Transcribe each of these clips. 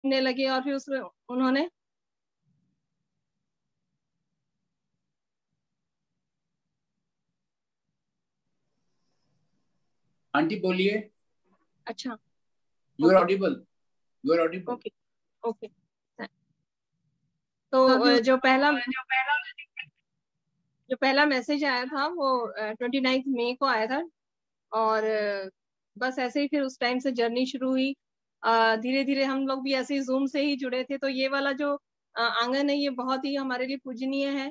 ने लगे और फिर उसमें उन्होंने आंटी बोलिए। अच्छा, you are audible, you are audible. Okay okay. तो जो पहला मैसेज आया था वो 29 मई को आया था। और बस ऐसे ही फिर उस टाइम से जर्नी शुरू हुई। धीरे धीरे हम लोग भी ऐसे ही जूम से ही जुड़े थे। तो ये वाला जो आंगन है ये बहुत ही हमारे लिए पूजनीय है,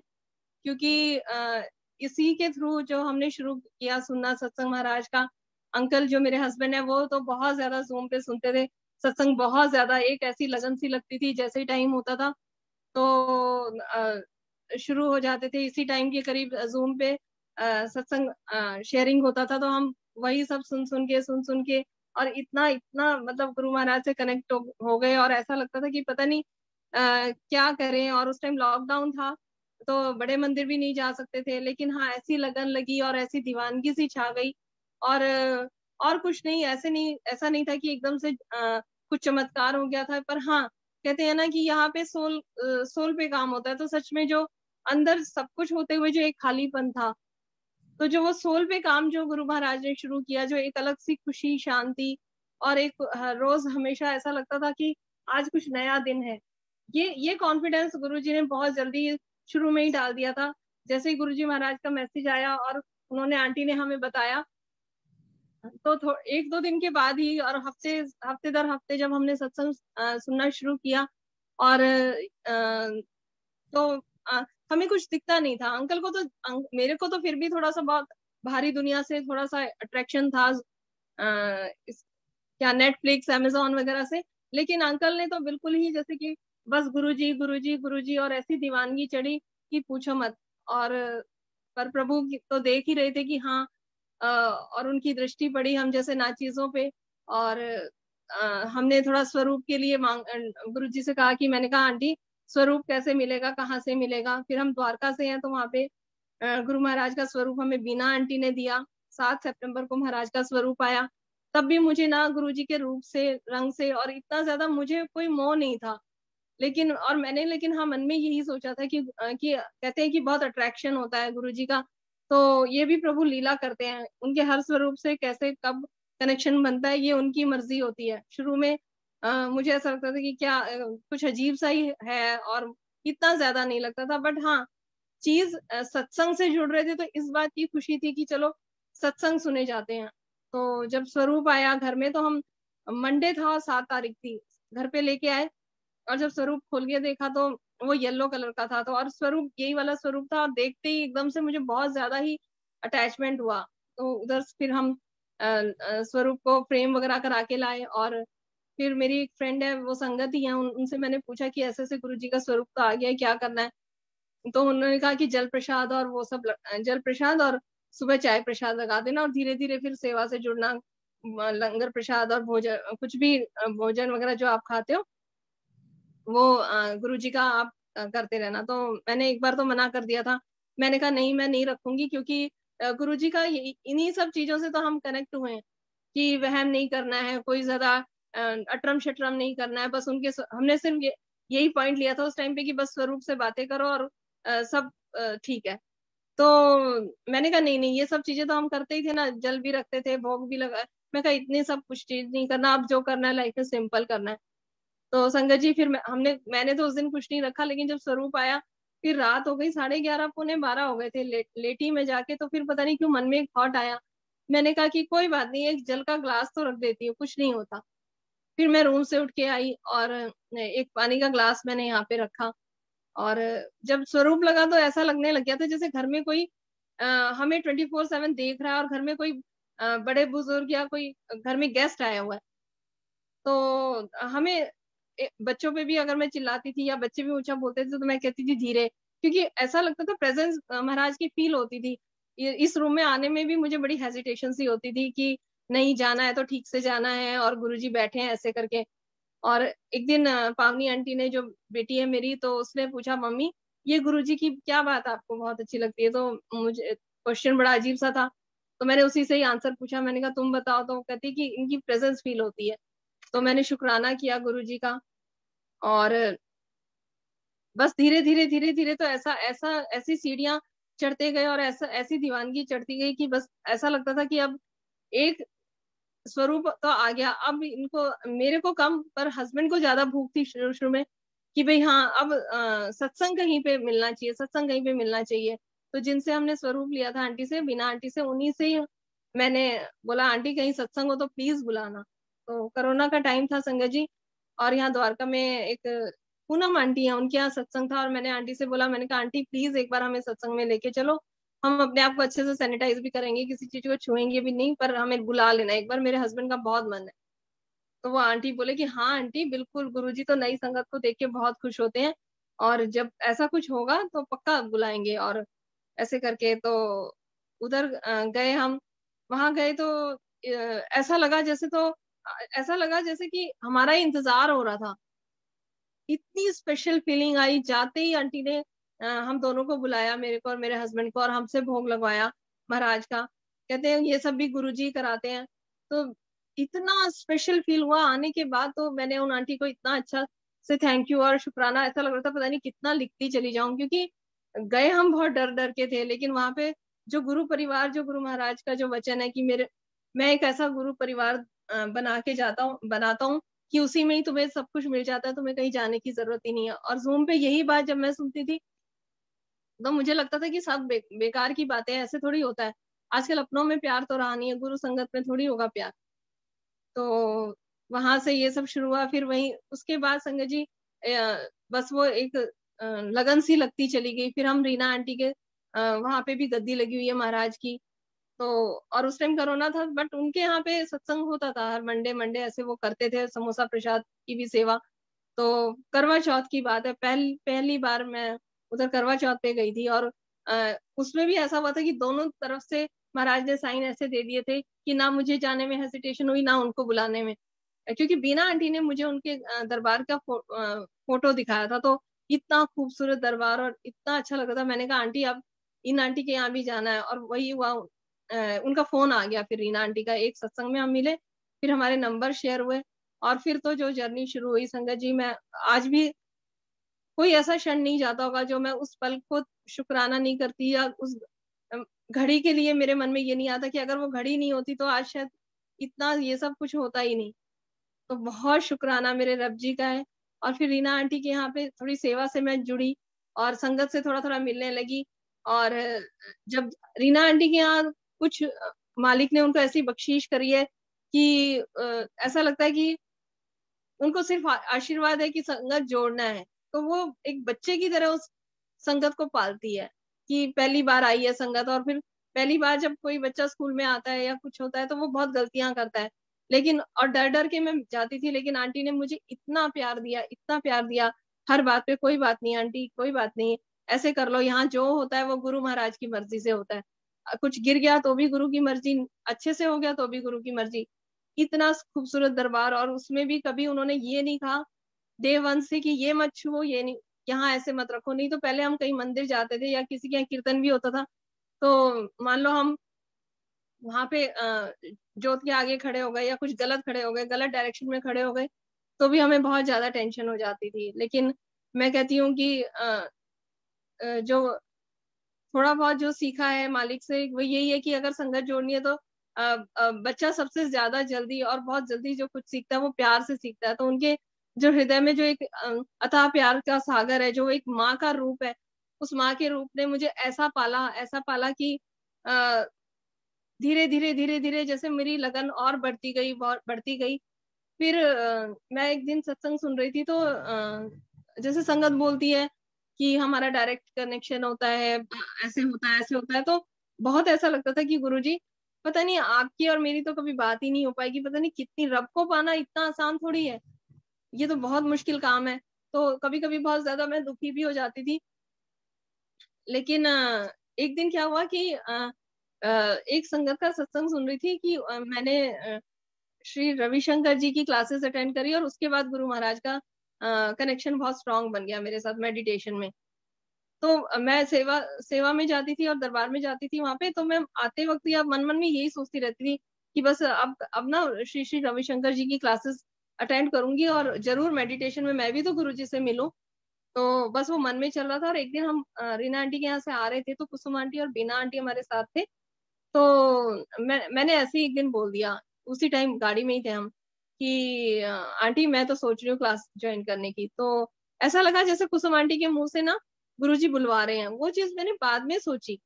क्योंकि इसी के थ्रू जो हमने शुरू किया सुनना सत्संग महाराज का। अंकल जो मेरे हस्बैंड है वो तो बहुत ज्यादा जूम पे सुनते थे सत्संग, बहुत ज्यादा एक ऐसी लगन सी लगती थी। जैसे ही टाइम होता था तो शुरू हो जाते थे इसी टाइम के करीब जूम पे सत्संग शेयरिंग होता था। तो हम वही सब सुन सुन के और इतना इतना मतलब गुरु महाराज से कनेक्ट हो गए। और ऐसा लगता था कि पता नहीं क्या करें। और उस टाइम लॉकडाउन था तो बड़े मंदिर भी नहीं जा सकते थे, लेकिन हाँ ऐसी लगन लगी और ऐसी दीवानगी सी छा गई। और कुछ नहीं, ऐसा नहीं था कि एकदम से कुछ चमत्कार हो गया था। पर हाँ, कहते हैं ना कि यहाँ पे सोल पे काम होता है। तो सच में जो अंदर सब कुछ होते हुए जो एक खालीपन था, तो जो वो सोल पे काम जो गुरु महाराज ने शुरू किया, जो एक अलग सी खुशी शांति और एक हर रोज हमेशा ऐसा लगता था कि आज कुछ नया दिन है। ये कॉन्फिडेंस गुरु जी ने बहुत जल्दी शुरू में ही डाल दिया था। जैसे ही गुरु जी महाराज का मैसेज आया और उन्होंने आंटी ने हमें बताया, तो एक दो दिन के बाद ही और हफ्ते हफ्ते दर हफ्ते जब हमने सत्संग सुनना शुरू किया और तो हमें कुछ दिखता नहीं था। अंकल को तो मेरे को तो फिर भी थोड़ा सा बहुत भारी दुनिया से थोड़ा सा अट्रैक्शन था, क्या नेटफ्लिक्स अमेजोन वगैरह से। लेकिन अंकल ने तो बिल्कुल ही जैसे कि बस गुरुजी गुरुजी गुरुजी, और ऐसी दीवानगी चढ़ी कि पूछो मत। और पर प्रभु तो देख ही रहे थे कि हाँ, और उनकी दृष्टि पड़ी हम जैसे नाचीजों पे। और हमने थोड़ा स्वरूप के लिए मांग गुरु जी से कहा कि मैंने कहा आंटी स्वरूप कैसे मिलेगा, कहाँ से मिलेगा। फिर हम द्वारका से हैं तो वहां पे गुरु महाराज का स्वरूप हमें बीना आंटी ने दिया। 7 सितंबर को महाराज का स्वरूप आया। तब भी मुझे ना गुरु जी के रूप से रंग से और इतना ज्यादा मुझे कोई मोह नहीं था। लेकिन हाँ मन में यही सोचा था कि कहते हैं कि बहुत अट्रैक्शन होता है गुरु जी का। तो ये भी प्रभु लीला करते हैं, उनके हर स्वरूप से कैसे कब कनेक्शन बनता है ये उनकी मर्जी होती है। शुरू में मुझे ऐसा लगता था कि क्या कुछ अजीब सा ही है और इतना ज्यादा नहीं लगता था। बट हाँ, चीज सत्संग से जुड़ रहे थे तो इस बात की खुशी थी कि चलो सत्संग सुने जाते हैं। तो जब स्वरूप आया घर में तो हम मंडे था और 7 तारीख थी, घर पे लेके आए। और जब स्वरूप खोल के देखा तो वो येलो कलर का था। तो और स्वरूप यही वाला स्वरूप था और देखते ही एकदम से मुझे बहुत ज्यादा ही अटैचमेंट हुआ। तो उधर से फिर हम स्वरूप को फ्रेम वगैरह करा के लाए। और फिर मेरी एक फ्रेंड है वो संगत ही है, उनसे मैंने पूछा कि ऐसे ऐसे गुरु जी का स्वरूप तो आ गया है, क्या करना है। तो उन्होंने कहा कि जल प्रसाद और वो सब जल प्रसाद और सुबह चाय प्रसाद लगा देना और धीरे धीरे फिर सेवा से जुड़ना। लंगर प्रसाद और भोजन कुछ भी भोजन वगैरह जो आप खाते हो वो गुरु जी का आप करते रहना। तो मैंने एक बार तो मना कर दिया था। मैंने कहा नहीं, मैं नहीं रखूंगी, क्योंकि गुरु जी का इन्हीं सब चीजों से तो हम कनेक्ट हुए हैं कि वहम नहीं करना है, कोई ज्यादा अटरम शटरम नहीं करना है। बस उनके हमने सिर्फ यही पॉइंट लिया था उस टाइम पे कि बस स्वरूप से बातें करो और सब ठीक है। तो मैंने कहा नहीं नहीं, ये सब चीजें तो हम करते ही थे ना, जल भी रखते थे, भोग भी लगा। मैं कहा इतने सब कुछ चीज नहीं करना, अब जो करना है लाइफ में सिंपल करना है। तो संगत जी फिर मैंने तो उस दिन कुछ नहीं रखा। लेकिन जब स्वरूप आया फिर रात हो गई, 11:30 पौने 12 हो गए थे लेटी में जाके। तो फिर पता नहीं क्यों मन में एक थॉट आया। मैंने कहा कि कोई बात नहीं, एक जल का ग्लास तो रख देती हूँ, कुछ नहीं होता। फिर मैं रूम से उठ के आई और एक पानी का ग्लास मैंने यहाँ पे रखा। और जब स्वरूप लगा तो ऐसा लगने लग गया था जैसे घर में कोई हमें 24/7 देख रहा है और घर में कोई बड़े बुजुर्ग या कोई घर में गेस्ट आया हुआ है। तो हमें बच्चों पे भी अगर मैं चिल्लाती थी या बच्चे भी ऊंचा बोलते थे तो मैं कहती थी धीरे, क्योंकि ऐसा लगता था प्रेजेंस महाराज की फील होती थी। इस रूम में आने में भी मुझे बड़ी हेजिटेशन सी होती थी कि नहीं जाना है तो ठीक से जाना है और गुरुजी बैठे हैं ऐसे करके। और एक दिन पावनी आंटी ने जो बेटी है मेरी, तो उसने पूछा मम्मी ये गुरुजी की क्या बात आपको बहुत अच्छी लगती है। तो मुझे क्वेश्चन बड़ा अजीब सा था। तो मैंने उसी से ही आंसर पूछा, मैंने कहा तुम बताओ। तो वो कहती कि इनकी प्रेजेंस फील होती है। तो मैंने शुक्राना किया गुरुजी का। और बस धीरे धीरे धीरे धीरे तो ऐसा ऐसा ऐसी सीढ़ियां चढ़ते गए और ऐसा ऐसी दीवानगी चढ़ती गई कि बस ऐसा लगता था कि अब एक स्वरूप तो आ गया। अब इनको, मेरे को कम पर हस्बैंड को ज्यादा भूख थी शुरू शुरू में कि भाई हाँ अब सत्संग कहीं पे मिलना चाहिए, सत्संग कहीं पे मिलना चाहिए। तो जिनसे हमने स्वरूप लिया था आंटी से, बिना आंटी से, उन्हीं से ही मैंने बोला आंटी कहीं सत्संग हो तो प्लीज बुलाना। तो कोरोना का टाइम था संगत जी, और यहाँ द्वारका में एक पूनम आंटी है, उनके यहाँ सत्संग था, और मैंने आंटी से बोला, मैंने कहा आंटी प्लीज एक बार हमें सत्संग में लेके चलो, हम अपने आप को अच्छे से सैनिटाइज भी करेंगे, किसी चीज को छुएंगे भी नहीं, पर हमें बुला लेना एक बार, मेरे हस्बैंड का बहुत मन है। तो वो आंटी बोले कि हाँ आंटी बिल्कुल, गुरुजी तो नई संगत को देख के बहुत खुश होते हैं, और जब ऐसा कुछ होगा तो पक्का बुलाएंगे। और ऐसे करके तो उधर गए हम। वहां गए तो ऐसा लगा जैसे, तो ऐसा लगा जैसे कि हमारा ही इंतजार हो रहा था। इतनी स्पेशल फीलिंग आई, जाते ही आंटी ने हम दोनों को बुलाया, मेरे को और मेरे हस्बैंड को, और हमसे भोग लगवाया महाराज का। कहते हैं ये सब भी गुरुजी कराते हैं। तो इतना स्पेशल फील हुआ आने के बाद। तो मैंने उन आंटी को इतना अच्छा से थैंक यू और शुक्राना, ऐसा लग रहा था पता नहीं कितना लिखती चली जाऊं, क्योंकि गए हम बहुत डर डर के थे, लेकिन वहां पे जो गुरु परिवार, जो गुरु महाराज का जो वचन है कि मेरे, मैं एक ऐसा गुरु परिवार बना के जाता हूँ, बनाता हूँ कि उसी में ही तुम्हें सब कुछ मिल जाता है, तुम्हें कहीं जाने की जरूरत ही नहीं है। और जूम पे यही बात जब मैं सुनती थी तो मुझे लगता था कि सब बेकार की बातें हैं, ऐसे थोड़ी होता है। आजकल अपनों में प्यार तो रहा नहीं है, गुरु संगत में थोड़ी होगा प्यार। तो वहां से ये सब शुरू हुआ। फिर वही उसके बाद संगत जी बस वो एक लगन सी लगती चली गई। फिर हम रीना आंटी के वहां पे भी गद्दी लगी हुई है महाराज की। तो और उस टाइम कोरोना था, बट उनके यहाँ पे सत्संग होता था हर मंडे मंडे, ऐसे वो करते थे, समोसा प्रसाद की भी सेवा। तो करवा चौथ की बात है, पहली बार मैं उधर करवा चौथ पे गई थी। और उसमें भी ऐसा हुआ था कि दोनों तरफ से महाराज ने साइन ऐसे दे दिए थे कि ना मुझे जाने में हेसिटेशन हुई, ना उनको बुलाने में। क्योंकि बीना आंटी ने मुझे उनके दरबार का फोटो दिखाया था, तो इतना खूबसूरत दरबार और इतना अच्छा लगा था। मैंने कहा आंटी अब इन आंटी के यहाँ भी जाना है, और वही हुआ। उनका फोन आ गया, फिर रीना आंटी का, एक सत्संग में हम मिले, फिर हमारे नंबर शेयर हुए, और फिर तो जो जर्नी शुरू हुई संगत जी। मैं आज भी कोई ऐसा क्षण नहीं जाता होगा जो मैं उस पल को शुक्राना नहीं करती, या उस घड़ी के लिए मेरे मन में ये नहीं आता कि अगर वो घड़ी नहीं होती तो आज शायद इतना ये सब कुछ होता ही नहीं। तो बहुत शुक्राना मेरे रब जी का है। और फिर रीना आंटी के यहाँ पे थोड़ी सेवा से मैं जुड़ी, और संगत से थोड़ा थोड़ा मिलने लगी। और जब रीना आंटी के यहाँ कुछ मालिक ने उनको ऐसी बख्शीश करी है कि ऐसा लगता है कि उनको सिर्फ आशीर्वाद है कि संगत जोड़ना है, तो वो एक बच्चे की तरह उस संगत को पालती है। कि पहली बार आई है संगत, और फिर पहली बार जब कोई बच्चा स्कूल में आता है या कुछ होता है तो वो बहुत गलतियां करता है, लेकिन और डर डर के मैं जाती थी, लेकिन आंटी ने मुझे इतना प्यार दिया, इतना प्यार दिया, हर बात पे कोई बात नहीं आंटी, कोई बात नहीं, ऐसे कर लो, यहाँ जो होता है वो गुरु महाराज की मर्जी से होता है। कुछ गिर गया तो भी गुरु की मर्जी, अच्छे से हो गया तो भी गुरु की मर्जी। इतना खूबसूरत दरबार, और उसमें भी कभी उन्होंने ये नहीं कहा डे वन से कि ये मत छुओ, ये नहीं, यहाँ ऐसे मत रखो। नहीं तो पहले हम कहीं मंदिर जाते थे या किसी के यहाँ कीर्तन भी होता था, तो मान लो हम वहां पे जोत के आगे खड़े हो गए, या कुछ गलत खड़े हो गए, गलत डायरेक्शन में खड़े हो गए, तो भी हमें बहुत ज्यादा टेंशन हो जाती थी। लेकिन मैं कहती हूँ कि जो थोड़ा बहुत जो सीखा है मालिक से वो यही है कि अगर संगत जोड़नी है तो बच्चा सबसे ज्यादा जल्दी और बहुत जल्दी जो कुछ सीखता है वो प्यार से सीखता है। तो उनके जो हृदय में जो एक अथाह प्यार का सागर है, जो एक माँ का रूप है, उस माँ के रूप ने मुझे ऐसा पाला कि धीरे धीरे धीरे धीरे जैसे मेरी लगन और बढ़ती गई, बहुत बढ़ती गई। फिर मैं एक दिन सत्संग सुन रही थी, तो जैसे संगत बोलती है कि हमारा डायरेक्ट कनेक्शन होता है, ऐसे होता है, ऐसे होता है, तो बहुत ऐसा लगता था कि गुरुजी पता नहीं आपकी और मेरी तो कभी बात ही नहीं हो पाएगी, पता नहीं कितनी, रब को पाना इतना आसान थोड़ी है, ये तो बहुत मुश्किल काम है। तो कभी कभी बहुत ज्यादा मैं दुखी भी हो जाती थी। लेकिन एक दिन क्या हुआ कि एक संगत का सत्संग सुन रही थी कि मैंने श्री रविशंकर जी की क्लासेस अटेंड करी, और उसके बाद गुरु महाराज का कनेक्शन बहुत स्ट्रांग बन गया मेरे साथ मेडिटेशन में। तो मैं सेवा सेवा में जाती थी और दरबार में जाती थी वहां पे, तो मैं आते वक्त या मन मन में यही सोचती रहती थी कि बस अब ना श्री श्री रविशंकर जी की क्लासेस अटेंड करूंगी और जरूर मेडिटेशन में मैं भी तो गुरुजी से मिलूं। तो बस वो मन में चल रहा था। और एक दिन हम रीना आंटी के यहाँ से आ रहे थे, तो कुसुम आंटी और बीना आंटी हमारे साथ थे। तो मैंने ऐसे ही एक दिन बोल दिया, उसी टाइम गाड़ी में ही थे हम, कि आंटी मैं तो सोच रही हूँ क्लास ज्वाइन करने की। तो ऐसा लगा जैसे कुसुम आंटी के मुंह से ना गुरुजी बुलवा रहे हैं। वो चीज मैंने बाद में सोची,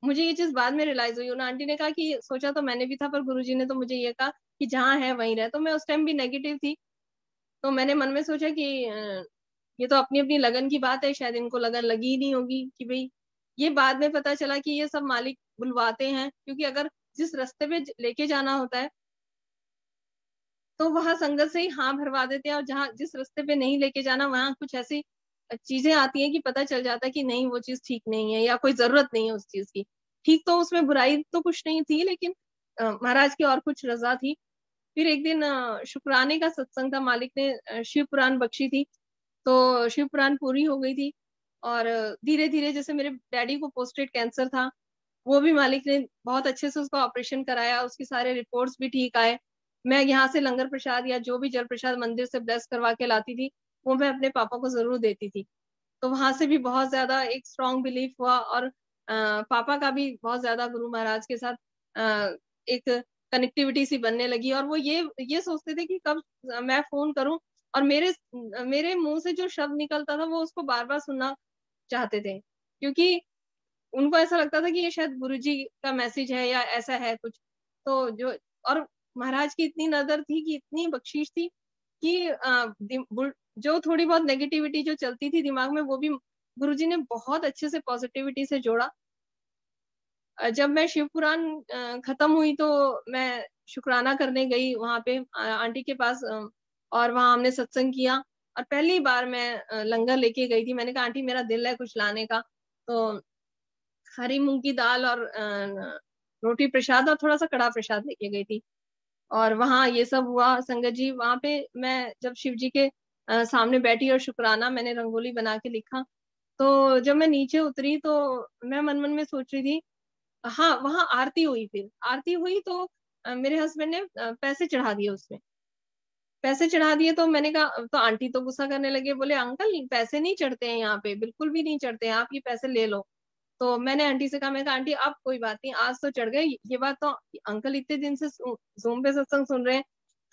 मुझे ये चीज बाद में रियलाइज हुई। उन्होंने आंटी ने कहा कि सोचा तो मैंने भी था, पर गुरुजी ने तो मुझे ये कहा कि जहाँ है वहीं रहे। तो मैं उस टाइम भी नेगेटिव थी। तो मैंने मन में सोचा कि ये तो अपनी अपनी लगन की बात है, शायद इनको लगन लगी ही नहीं होगी कि भाई। ये बाद में पता चला कि ये सब मालिक बुलवाते हैं, क्योंकि अगर जिस रास्ते पे लेके जाना होता है तो वहां संगत से ही हाँ भरवा देते हैं, और जहाँ जिस रास्ते पे नहीं लेके जाना वहां कुछ ऐसी चीजें आती हैं कि पता चल जाता है कि नहीं वो चीज ठीक नहीं है, या कोई जरूरत नहीं है उस चीज की। ठीक तो उसमें बुराई तो कुछ नहीं थी, लेकिन महाराज की और कुछ रजा थी। फिर एक दिन शुक्राने का सत्संग था, मालिक ने शिव पुराण बख्शी थी। तो शिव पुराण पूरी हो गई थी। और धीरे धीरे जैसे मेरे डैडी को पोस्टेड कैंसर था, वो भी मालिक ने बहुत अच्छे से उसका ऑपरेशन कराया, उसकी सारे रिपोर्ट्स भी ठीक आए। मैं यहाँ से लंगर प्रसाद या जो भी जल प्रसाद मंदिर से ब्लेस करवा के लाती थी, वो मैं अपने पापा को जरूर देती थी। तो वहां से भी बहुत ज्यादा एक स्ट्रॉन्ग बिलीफ हुआ। और पापा का भी बहुत ज्यादा गुरु महाराज के साथ एक कनेक्टिविटी सी बनने लगी। और वो ये सोचते थे कि कब मैं फोन करूं, और मेरे मुंह से जो शब्द निकलता था वो उसको बार बार सुनना चाहते थे, क्योंकि उनको ऐसा लगता था कि ये शायद गुरुजी का मैसेज है या ऐसा है कुछ। तो जो और महाराज की इतनी नजर थी, कि इतनी बख्शीश थी कि जो थोड़ी बहुत नेगेटिविटी जो चलती थी दिमाग में, वो भी गुरुजी ने बहुत अच्छे से पॉजिटिविटी से जोड़ा। जब मैं शिव पुराण खत्म हुई तो मैं शुक्राना करने गई वहां पे आंटी के पास, और वहां हमने सत्संग किया। और पहली बार मैं लंगर लेके गई थी। मैंने कहा आंटी मेरा दिल है कुछ लाने का। तो हरी मूंग की दाल और रोटी प्रसाद और थोड़ा सा कड़ा प्रसाद लेके गई थी। और वहां ये सब हुआ संगत जी। वहां पे मैं जब शिव जी के सामने बैठी और शुक्राना मैंने रंगोली बना के लिखा, तो जब मैं नीचे उतरी तो मैं मन मन में सोच रही थी। हाँ, वहां आरती हुई। फिर आरती हुई तो मेरे हस्बैंड ने पैसे चढ़ा दिए उसमें। पैसे चढ़ा दिए तो मैंने कहा, तो आंटी तो गुस्सा करने लगे, बोले अंकल पैसे नहीं चढ़ते हैं यहाँ पे, बिल्कुल भी नहीं चढ़ते हैं, आप ये पैसे ले लो। तो मैंने आंटी से कहा, मैं कहा आंटी अब कोई बात नहीं, आज तो चढ़ गए। ये बात तो अंकल इतने दिन से जूम पे सत्संग सुन रहे हैं,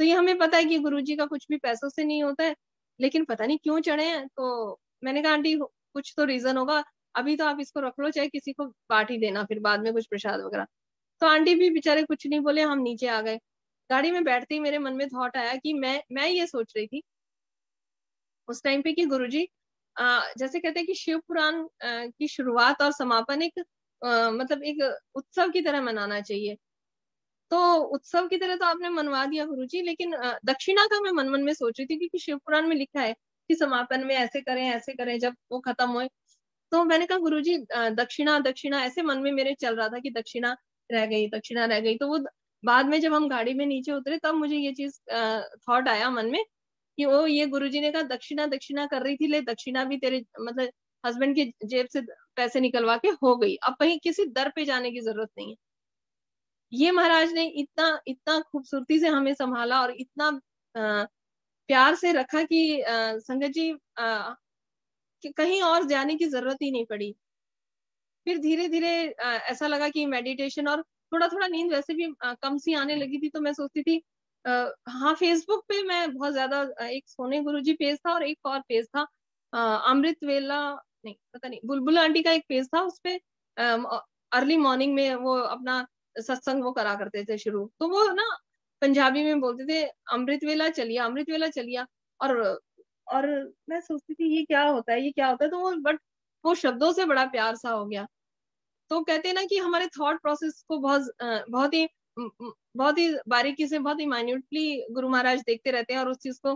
तो ये हमें पता है कि गुरुजी का कुछ भी पैसों से नहीं होता है, लेकिन पता नहीं क्यों चढ़े हैं। तो मैंने कहा आंटी कुछ तो रीजन होगा, अभी तो आप इसको रख लो, चाहे किसी को बांट ही देना फिर बाद में कुछ प्रसाद वगैरह। तो आंटी भी बेचारे कुछ नहीं बोले, हम नीचे आ गए। गाड़ी में बैठते ही मेरे मन में थॉट आया कि मैं ये सोच रही थी उस टाइम पे कि गुरुजी जैसे कहते हैं कि शिव पुराण की शुरुआत और समापन एक मतलब एक उत्सव की तरह मनाना चाहिए। तो उत्सव की तरह तो आपने मनवा दिया गुरुजी, लेकिन दक्षिणा का मैं मन मन में सोच रही थी, क्योंकि शिव पुराण में लिखा है कि समापन में ऐसे करें जब वो खत्म होए। तो मैंने कहा गुरुजी दक्षिणा दक्षिणा ऐसे मन में मेरे चल रहा था कि दक्षिणा रह गई, दक्षिणा रह गई। तो वो बाद में जब हम गाड़ी में नीचे उतरे तब मुझे ये चीज थॉट आया मन में कि वो ये गुरुजी ने कहा दक्षिणा दक्षिणा कर रही थी, ले दक्षिणा भी तेरे मतलब हस्बैंड की जेब से पैसे निकलवा के हो गई, अब कहीं किसी दर पे जाने की जरूरत नहीं है। ये महाराज ने इतना इतना खूबसूरती से हमें संभाला और इतना प्यार से रखा कि संगत जी कि कहीं और जाने की जरूरत ही नहीं पड़ी। फिर धीरे धीरे ऐसा लगा कि मेडिटेशन और थोड़ा थोड़ा नींद वैसे भी कम सी आने लगी थी। तो मैं सोचती थी हाँ, फेसबुक पे मैं बहुत ज्यादा एक सोने गुरुजी पेज था और एक और पेज था अमृत वेला, नहीं पता नहीं, बुलबुल आंटी का एक पेज था। उसपे अर्ली मॉर्निंग में वो अपना सत्संग वो करा करते थे शुरू। तो वो ना पंजाबी में बोलते थे अमृत वेला चलिया, अमृत वेला चलिया। और और मैं सोचती थी ये क्या होता है, ये क्या होता है। तो वो बट वो शब्दों से बड़ा प्यार सा हो गया। तो कहते हैं ना कि हमारे थॉट प्रोसेस को बहुत ही बारीकी से, बहुत ही माइन्यूटली गुरु महाराज देखते रहते हैं, और उस चीज को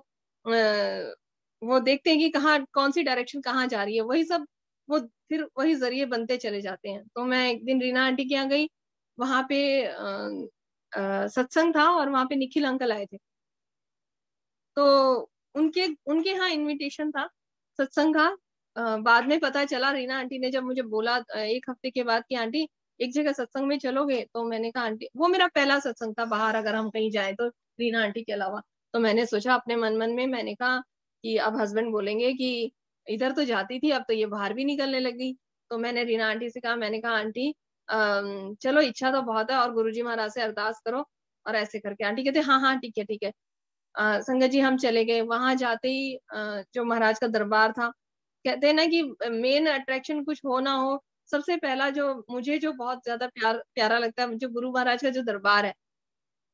वो देखते हैं कि कहाँ कौन सी डायरेक्शन कहाँ जा रही है, वही सब वो फिर वही जरिए बनते चले जाते हैं। तो मैं एक दिन रीना आंटी के यहाँ गई, वहां पे सत्संग था और वहां पे निखिल अंकल आए थे। तो उनके उनके यहाँ इनविटेशन था सत्संग का। बाद में पता चला, रीना आंटी ने जब मुझे बोला एक हफ्ते के बाद कि आंटी एक जगह सत्संग में चलोगे, तो मैंने कहा आंटी, वो मेरा पहला सत्संग था बाहर अगर हम कहीं जाए तो रीना आंटी के अलावा। तो मैंने सोचा अपने मन मन में, मैंने कहा कि अब हस्बैंड बोलेंगे कि इधर तो जाती थी, अब तो ये बाहर भी निकलने लगी। तो मैंने रीना आंटी से कहा, मैंने कहा आंटी चलो इच्छा तो बहुत है और गुरुजी महाराज से अरदास करो और ऐसे करके। आंटी कहते हाँ हाँ ठीक है ठीक है। संगत जी हम चले गए। वहां जाते ही जो महाराज का दरबार था, कहते हैं ना कि मेन अट्रैक्शन कुछ हो ना हो, सबसे पहला जो मुझे जो बहुत ज्यादा प्यारा लगता है, जो गुरु महाराज का जो दरबार है,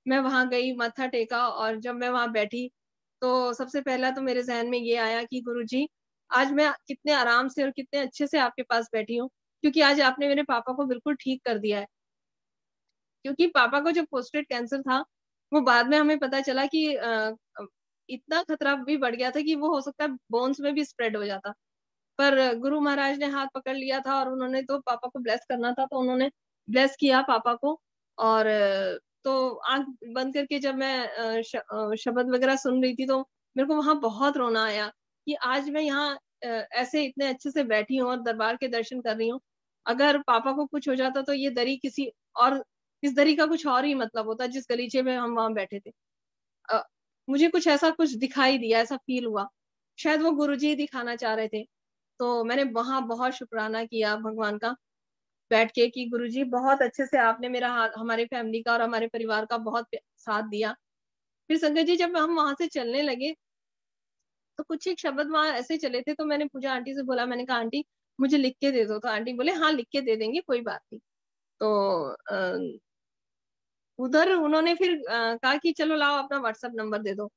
मैं वहां गई, मत्था टेका और जब मैं वहां बैठी तो सबसे पहला तो मेरे जहन में ये आया कि गुरुजी आज मैं कितने आराम से और कितने अच्छे से आपके पास बैठी हूँ, क्योंकि आज आपने मेरे पापा को बिल्कुल ठीक कर दिया है। क्योंकि पापा को जो प्रोस्टेट कैंसर था, वो बाद में हमें पता चला कि इतना खतरा भी बढ़ गया था कि वो हो सकता है बोन्स में भी स्प्रेड हो जाता। पर गुरु महाराज ने हाथ पकड़ लिया था और उन्होंने तो पापा को ब्लेस करना था, तो उन्होंने ब्लेस किया पापा को। और तो आंख बंद करके जब मैं शब्द वगैरह सुन रही थी, तो मेरे को वहां बहुत रोना आया कि आज मैं यहाँ ऐसे इतने अच्छे से बैठी हूँ और दरबार के दर्शन कर रही हूँ। अगर पापा को कुछ हो जाता तो ये दरी किसी और, इस दरी का कुछ और ही मतलब होता, जिस गलीचे में हम वहां बैठे थे। अ, मुझे कुछ ऐसा कुछ दिखाई दिया, ऐसा फील हुआ, शायद वो गुरुजी ही दिखाना चाह रहे थे। तो मैंने वहां बहुत शुक्राना किया भगवान का बैठ के कि गुरुजी बहुत अच्छे से आपने मेरा हाथ, हमारे फैमिली का और हमारे परिवार का बहुत साथ दिया। फिर संगत जी जब हम वहां से चलने लगे, तो कुछ एक शब्द वहां ऐसे चले थे, तो मैंने पूजा आंटी से बोला, मैंने कहा आंटी मुझे लिख के दे दो। तो आंटी बोले हाँ लिख के दे देंगे, कोई बात नहीं। तो उधर उन्होंने फिर कहा कि चलो लाओ अपना व्हाट्सएप नंबर दे दो।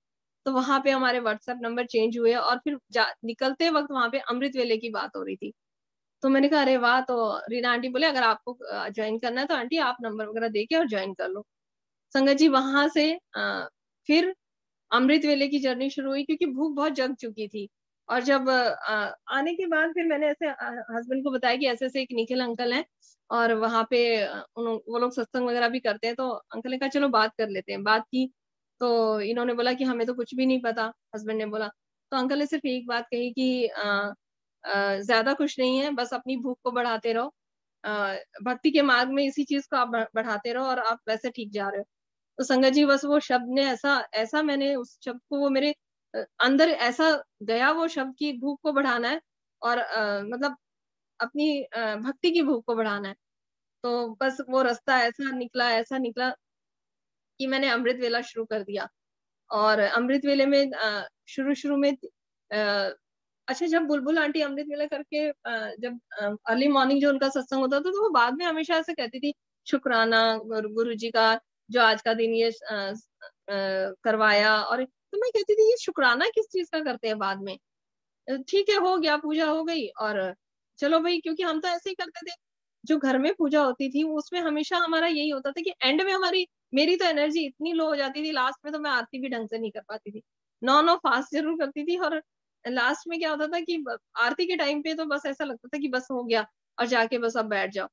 तो वहां पे हमारे व्हाट्सएप नंबर चेंज हुए और फिर निकलते वक्त वहां पे अमृत वेले की बात हो रही थी। तो मैंने कहा अरे वाह। तो रीना आंटी बोले अगर आपको ज्वाइन करना है तो आंटी आप नंबर वगैरह दे के और ज्वाइन कर लो। संगत जी वहां से फिर अमृत वेले की जर्नी शुरू हुई, क्योंकि भूख बहुत जग चुकी थी। और जब आने के बाद फिर मैंने ऐसे हस्बैंड को बताया कि ऐसे ऐसे एक निखिल अंकल हैं और वहां पे वो लोग सत्संग वगैरह भी करते हैं। तो अंकल ने कहा चलो बात कर लेते हैं। बात की तो इन्होंने बोला कि हमें तो कुछ भी नहीं पता। हस्बैंड ने बोला, तो अंकल ने सिर्फ एक बात कही कि ज्यादा कुछ नहीं है, बस अपनी भूख को बढ़ाते रहो, भक्ति के मार्ग में इसी चीज को आप बढ़ाते रहो और आप वैसे ठीक जा रहे हो। तो संगत जी बस वो शब्द ने ऐसा ऐसा, मैंने उस शब्द को, वो मेरे अंदर ऐसा गया वो शब्द की भूख को बढ़ाना है और मतलब अपनी भक्ति की भूख को बढ़ाना है। तो बस वो रास्ता ऐसा निकला कि मैंने अमृत वेला शुरू कर दिया। और अमृत वेले में शुरू शुरू में अच्छा, जब बुलबुल आंटी अमृत वेला करके जब अर्ली मॉर्निंग जो उनका सत्संग होता था, तो वो बाद में हमेशा ऐसे कहती थी शुक्राना गुरु जी का जो आज का दिन ये करवाया। और तो मैं कहती थी ये शुक्राना किस चीज का करते हैं बाद में। ठीक है हो गया, पूजा हो गई और चलो भाई, क्योंकि हम तो ऐसे ही करते थे। जो घर में पूजा होती थी उसमें हमेशा हमारा यही होता था कि एंड में हमारी, मेरी तो एनर्जी इतनी लो हो जाती थी लास्ट में, तो मैं आरती भी ढंग से नहीं कर पाती थी। नौ नौ फास्ट जरूर करती थी और लास्ट में क्या होता था कि आरती के टाइम पे तो बस ऐसा लगता था कि बस हो गया और जाके बस अब बैठ जाओ।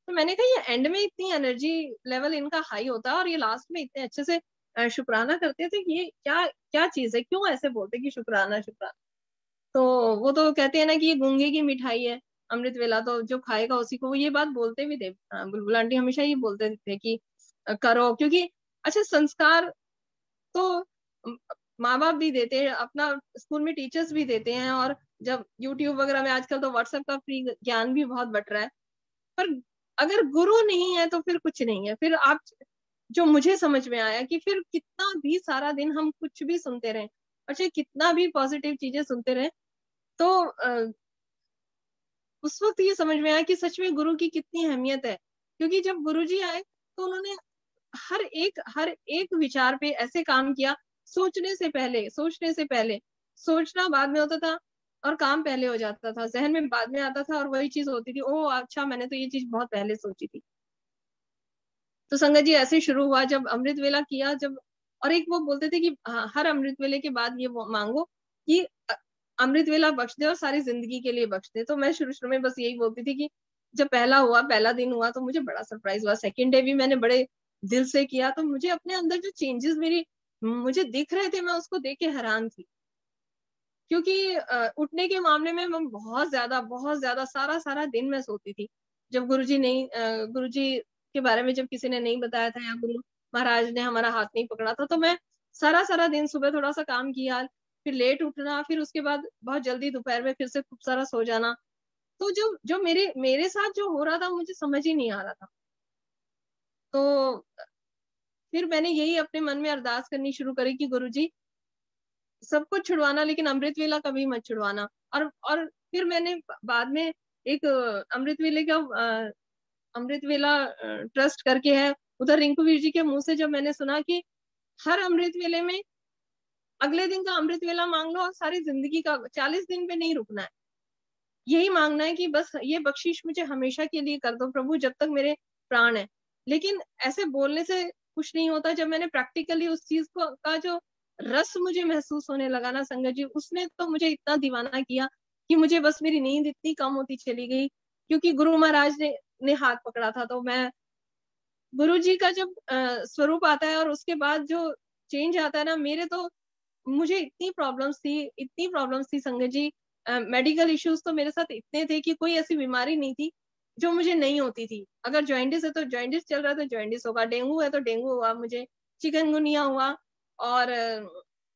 तो मैंने कहा ये एंड में इतनी एनर्जी लेवल इनका हाई होता है और ये लास्ट में इतने अच्छे से शुक्राना करते थे, ये क्या क्या चीज है, क्यों ऐसे बोलते कि शुक्राना शुक्राना। तो वो तो कहते हैं ना कि ये गूंगे की मिठाई है अमृत वेला, तो जो खाएगा उसी को, वो ये बात बोलते भी थे। बुलबुल आंटी हमेशा ये बोलते थे कि करो, क्योंकि अच्छा संस्कार तो माँ बाप भी देते हैं, अपना स्कूल में टीचर्स भी देते हैं, और जब यूट्यूब वगैरह में आजकल तो व्हाट्सएप का फ्री ज्ञान भी बहुत बट रहा है। पर अगर गुरु नहीं है तो फिर कुछ नहीं है। फिर आप, जो मुझे समझ में आया कि फिर कितना भी सारा दिन हम कुछ भी सुनते रहे और चाहे कितना भी पॉजिटिव चीजें सुनते रहे, तो उस वक्त ये समझ में आया कि सच में गुरु की कितनी अहमियत है। क्योंकि जब गुरु जी आए तो उन्होंने हर एक विचार पे ऐसे काम किया, सोचने से पहले, सोचना बाद में होता था और काम पहले हो जाता था, जहन में बाद में आता था और वही चीज होती थी, ओह अच्छा मैंने तो ये चीज बहुत पहले सोची थी। तो संगत जी ऐसे शुरू हुआ जब अमृत वेला किया, जब और एक वो बोलते थे कि हर अमृत वेले के बाद ये मांगो कि अमृत वेला बख्श दे और सारी जिंदगी के लिए बख्श दे। तो मैं शुरू शुरू में बस यही बोलती थी कि जब पहला दिन हुआ तो मुझे बड़ा सरप्राइज हुआ। सेकेंड डे भी मैंने बड़े दिल से किया, तो मुझे अपने अंदर जो चेंजेस मुझे दिख रहे थे, मैं उसको देख के हैरान थी। क्योंकि उठने के मामले में मैं बहुत ज्यादा सारा सारा दिन मैं सोती थी। जब गुरुजी के बारे में जब किसी ने नहीं बताया था या गुरु महाराज ने हमारा हाथ नहीं पकड़ा था, तो मैं सारा सारा दिन सुबह थोड़ा सा काम किया, फिर लेट उठना, फिर उसके बाद बहुत जल्दी दोपहर में फिर से खूब सारा सो जाना। तो जो जो मेरे मेरे साथ जो हो रहा था मुझे समझ ही नहीं आ रहा था। तो फिर मैंने यही अपने मन में अरदास करनी शुरू करी कि गुरुजी सब कुछ छुड़वाना लेकिन अमृत वेला कभी मत छुड़वाना। और फिर मैंने बाद में एक अमृत वेले का अमृत वेला ट्रस्ट करके है, उधर रिंकू वीर जी के मुंह से जब मैंने सुना कि हर अमृत वेले में अगले दिन का अमृत वेला मांग लो और सारी जिंदगी का 40 दिन पे नहीं रुकना है, यही मांगना है कि बस ये बख्शिश मुझे हमेशा के लिए कर दो प्रभु जब तक मेरे प्राण है। लेकिन ऐसे बोलने से कुछ नहीं होता। जब मैंने प्रैक्टिकली उस चीज को का जो रस मुझे महसूस होने लगा ना संगत जी, उसने तो मुझे इतना दीवाना किया कि मुझे बस मेरी नींद इतनी कम होती चली गई, क्योंकि गुरु महाराज ने हाथ पकड़ा था। तो मैं गुरु जी का जब स्वरूप आता है और उसके बाद जो चेंज आता है ना, मेरे तो मुझे इतनी प्रॉब्लम्स थी संगत जी। मेडिकल इश्यूज तो मेरे साथ इतने थे कि कोई ऐसी बीमारी नहीं थी जो मुझे नहीं होती थी। अगर जॉइंटिस है तो जॉइंटिस चल रहा है तो जॉइंटिस होगा, डेंगू है तो डेंगू हुआ मुझे, चिकनगुनिया हुआ, और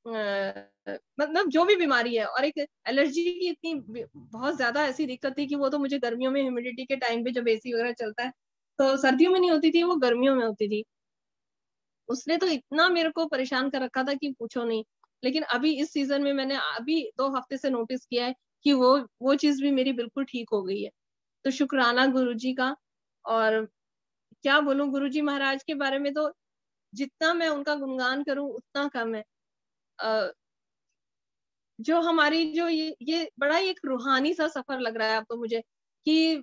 मतलब जो भी बीमारी है। और एक एलर्जी की इतनी बहुत ज्यादा ऐसी दिक्कत थी कि वो तो मुझे गर्मियों में ह्यूमिडिटी के टाइम पे जब एसी वगैरह चलता है तो सर्दियों में नहीं होती थी, वो गर्मियों में होती थी। उसने तो इतना मेरे को परेशान कर रखा था कि पूछो नहीं। लेकिन अभी इस सीजन में मैंने अभी 2 हफ्ते से नोटिस किया है कि वो चीज भी मेरी बिल्कुल ठीक हो गई है। तो शुक्राना गुरुजी का। और क्या बोलूं गुरुजी महाराज के बारे में, तो जितना मैं उनका गुणगान करूं उतना कम है। अ, जो हमारी जो ये बड़ा ही एक रूहानी सा सफर लग रहा है अब तो मुझे, कि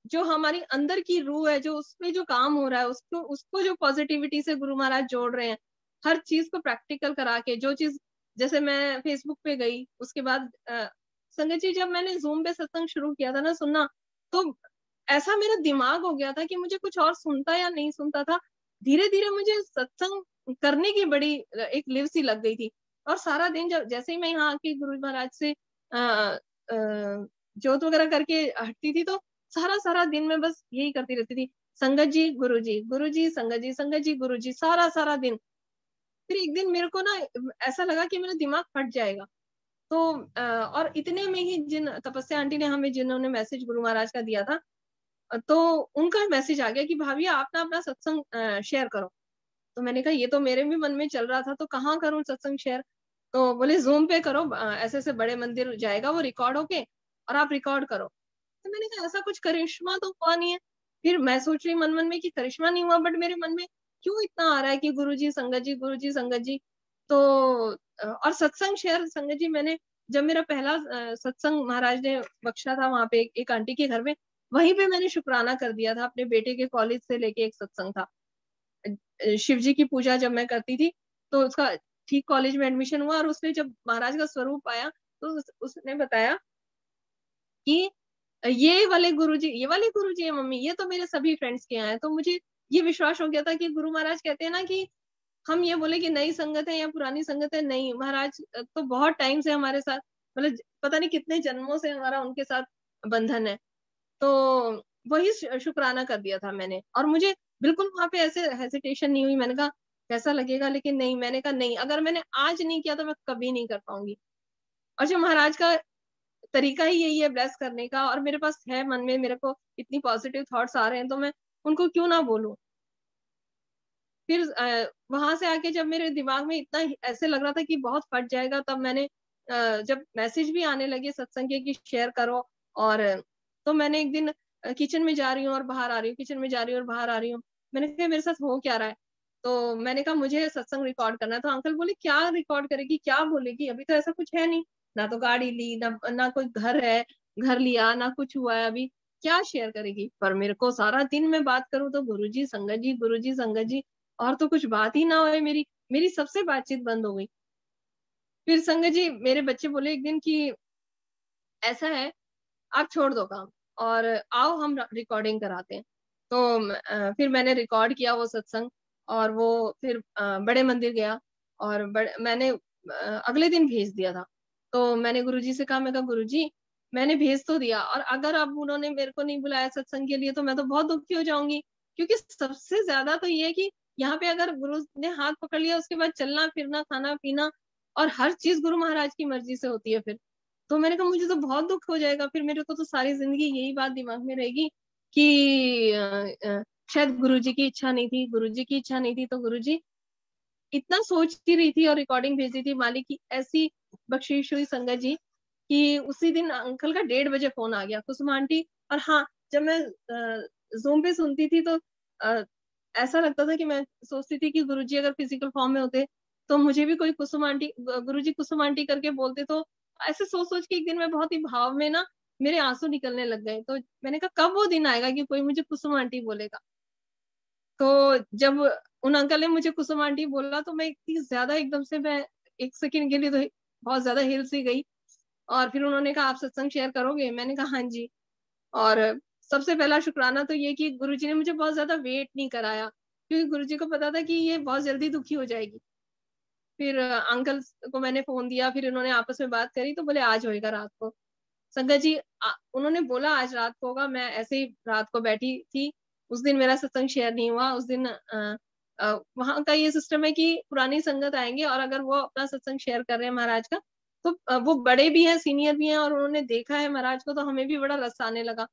जो हमारी अंदर की रूह है, जो उसमें जो काम हो रहा है, उसको उसको जो पॉजिटिविटी से गुरु महाराज जोड़ रहे हैं, हर चीज को प्रैक्टिकल करा के। जो चीज जैसे मैं फेसबुक पे गई, उसके बाद संगत जी जब मैंने जूम पे सत्संग शुरू किया था ना सुनना, तो ऐसा मेरा दिमाग हो गया था कि मुझे कुछ और सुनता या नहीं सुनता था। धीरे धीरे मुझे सत्संग करने की बड़ी एक लिव सी लग गई थी। और सारा दिन जब जैसे ही मैं यहाँ आके गुरु महाराज से जोत वगैरह करके हटती थी, तो सारा सारा दिन में बस यही करती रहती थी, संगत जी गुरु जी, गुरु जी संगत जी गुरु जी, सारा सारा दिन। फिर एक दिन मेरे को ना ऐसा लगा कि मेरा दिमाग फट जाएगा। तो और इतने में ही जिन तपस्या आंटी ने हमें जिन्होंने मैसेज गुरु महाराज का दिया था, तो उनका मैसेज आ गया कि भाभी आप ना अपना सत्संग शेयर करो। तो मैंने कहा ये तो मेरे भी मन में चल रहा था, तो कहाँ करूं सत्संग शेयर। तो बोले जूम पे करो, ऐसे ऐसे बड़े मंदिर जाएगा वो रिकॉर्ड होके, और आप रिकॉर्ड करो। तो मैंने कहा ऐसा कुछ करिश्मा तो हुआ नहीं है। फिर मैं सोच रही मन मन में कि करिश्मा नहीं हुआ, बट मेरे मन में क्यों इतना आ रहा है कि गुरुजी संगत जी, गुरुजी संगत जी। तो और सत्संग शेयर संगत जी, मैंने जब मेरा पहला सत्संग महाराज ने बख्शा था वहां पे एक आंटी के घर में, वहीं पे मैंने शुक्राना कर दिया था। अपने बेटे के कॉलेज से लेके एक सत्संग था, शिव जी की पूजा जब मैं करती थी, तो उसका ठीक कॉलेज में एडमिशन हुआ। और उसने जब महाराज का स्वरूप आया, तो उसने बताया कि ये वाले गुरुजी है मम्मी, ये तो मेरे सभी फ्रेंड्स के यहाँ है। तो मुझे ये विश्वास हो गया था कि गुरु महाराज कहते हैं ना कि हम ये बोले कि नई संगत है या पुरानी संगत है, नहीं, महाराज तो बहुत टाइम से हमारे साथ, मतलब पता नहीं कितने जन्मों से हमारा उनके साथ बंधन है। तो वही शुक्राना कर दिया था मैंने। और मुझे बिल्कुल वहां पे ऐसे हेसिटेशन नहीं हुई। मैंने कहा कैसा लगेगा, लेकिन नहीं, मैंने कहा नहीं, अगर मैंने आज नहीं किया तो मैं कभी नहीं कर पाऊंगी। और जो महाराज का तरीका ही यही है ब्लेस करने का, और मेरे पास है मन में, मेरे को इतनी पॉजिटिव थॉट्स आ रहे हैं, तो मैं उनको क्यों ना बोलूं। फिर वहां से आके जब मेरे दिमाग में इतना ऐसे लग रहा था कि बहुत फट जाएगा, तब मैंने जब मैसेज भी आने लगे सत्संग के कि शेयर करो, और तो मैंने एक दिन किचन में जा रही हूँ और बाहर आ रही हूँ, किचन में जा रही हूँ और बाहर आ रही हूँ, मैंने कहा मेरे साथ हो क्या रहा है। तो मैंने कहा मुझे सत्संग रिकॉर्ड करना है। तो अंकल बोले क्या रिकॉर्ड करेगी, क्या बोलेगी, अभी तो ऐसा कुछ है नहीं, ना तो गाड़ी ली, ना कोई घर है, घर लिया, ना कुछ हुआ है अभी, क्या शेयर करेगी। पर मेरे को सारा दिन मैं बात करूं तो गुरुजी संगत जी, गुरुजी संगत जी, और तो कुछ बात ही ना होए, मेरी मेरी सबसे बातचीत बंद हो गई। फिर संगत जी मेरे बच्चे बोले एक दिन कि ऐसा है, आप छोड़ दो काम और आओ हम रिकॉर्डिंग कराते हैं। तो फिर मैंने रिकॉर्ड किया वो सत्संग, और वो फिर बड़े मंदिर गया, और मैंने अगले दिन भेज दिया था। तो मैंने गुरुजी से कहा, मैं कहा गुरुजी मैंने भेज तो दिया, और अगर अब उन्होंने मेरे को नहीं बुलाया सत्संग के लिए तो मैं तो बहुत दुखी हो जाऊंगी। क्योंकि सबसे ज्यादा तो ये है कि यहाँ पे अगर गुरु ने हाथ पकड़ लिया उसके बाद चलना फिरना खाना पीना और हर चीज गुरु महाराज की मर्जी से होती है फिर। तो मैंने कहा मुझे तो बहुत दुख हो जाएगा, फिर मेरे को तो सारी जिंदगी यही बात दिमाग में रहेगी कि शायद गुरुजी की इच्छा नहीं थी, गुरुजी की इच्छा नहीं थी। तो गुरुजी इतना सोचती रही थी और रिकॉर्डिंग भेजी थी मालिक की, ऐसी बख्शीश हुई संगत जी कि उसी दिन अंकल का 1:30 बजे फोन आ गया, कुसुम आंटी। और हाँ, जब मैं जूम पे सुनती थी तो अ, ऐसा लगता था कि मैं सोचती थी कि गुरुजी अगर फिजिकल फॉर्म में होते तो मुझे भी कोई कुसुम आंटी, गुरुजी कुसुम आंटी करके बोलते। तो ऐसे सोच सोच के एक दिन मैं बहुत ही भाव में ना मेरे आंसू निकलने लग गए। तो मैंने कहा कब वो दिन आएगा कि कोई मुझे कुसुम आंटी बोलेगा। तो जब उन अंकल ने मुझे कुसुम आंटी बोला तो मैं इतनी ज्यादा एकदम से, मैं एक सेकंड के लिए तो बहुत ज्यादा हिल सी गई। और फिर उन्होंने कहा आप सत्संग शेयर करोगे? मैंने कहा हाँ जी। और सबसे पहला शुक्राना तो ये कि गुरुजी ने मुझे बहुत ज्यादा वेट नहीं कराया, क्योंकि गुरुजी को पता था कि ये बहुत जल्दी दुखी हो जाएगी। फिर अंकल को मैंने फोन दिया, फिर उन्होंने आपस में बात करी तो बोले आज होएगा रात को। संगत जी उन्होंने बोला आज रात को होगा, मैं ऐसे ही रात को बैठी थी। उस दिन मेरा सत्संग शेयर नहीं हुआ। उस दिन वहां का ये सिस्टम है कि पुरानी संगत आएंगे और अगर वो अपना सत्संग शेयर कर रहे हैं महाराज का तो वो बड़े भी हैं, सीनियर भी हैं और उन्होंने देखा है महाराज को, तो हमें भी बड़ा रस आने लगा।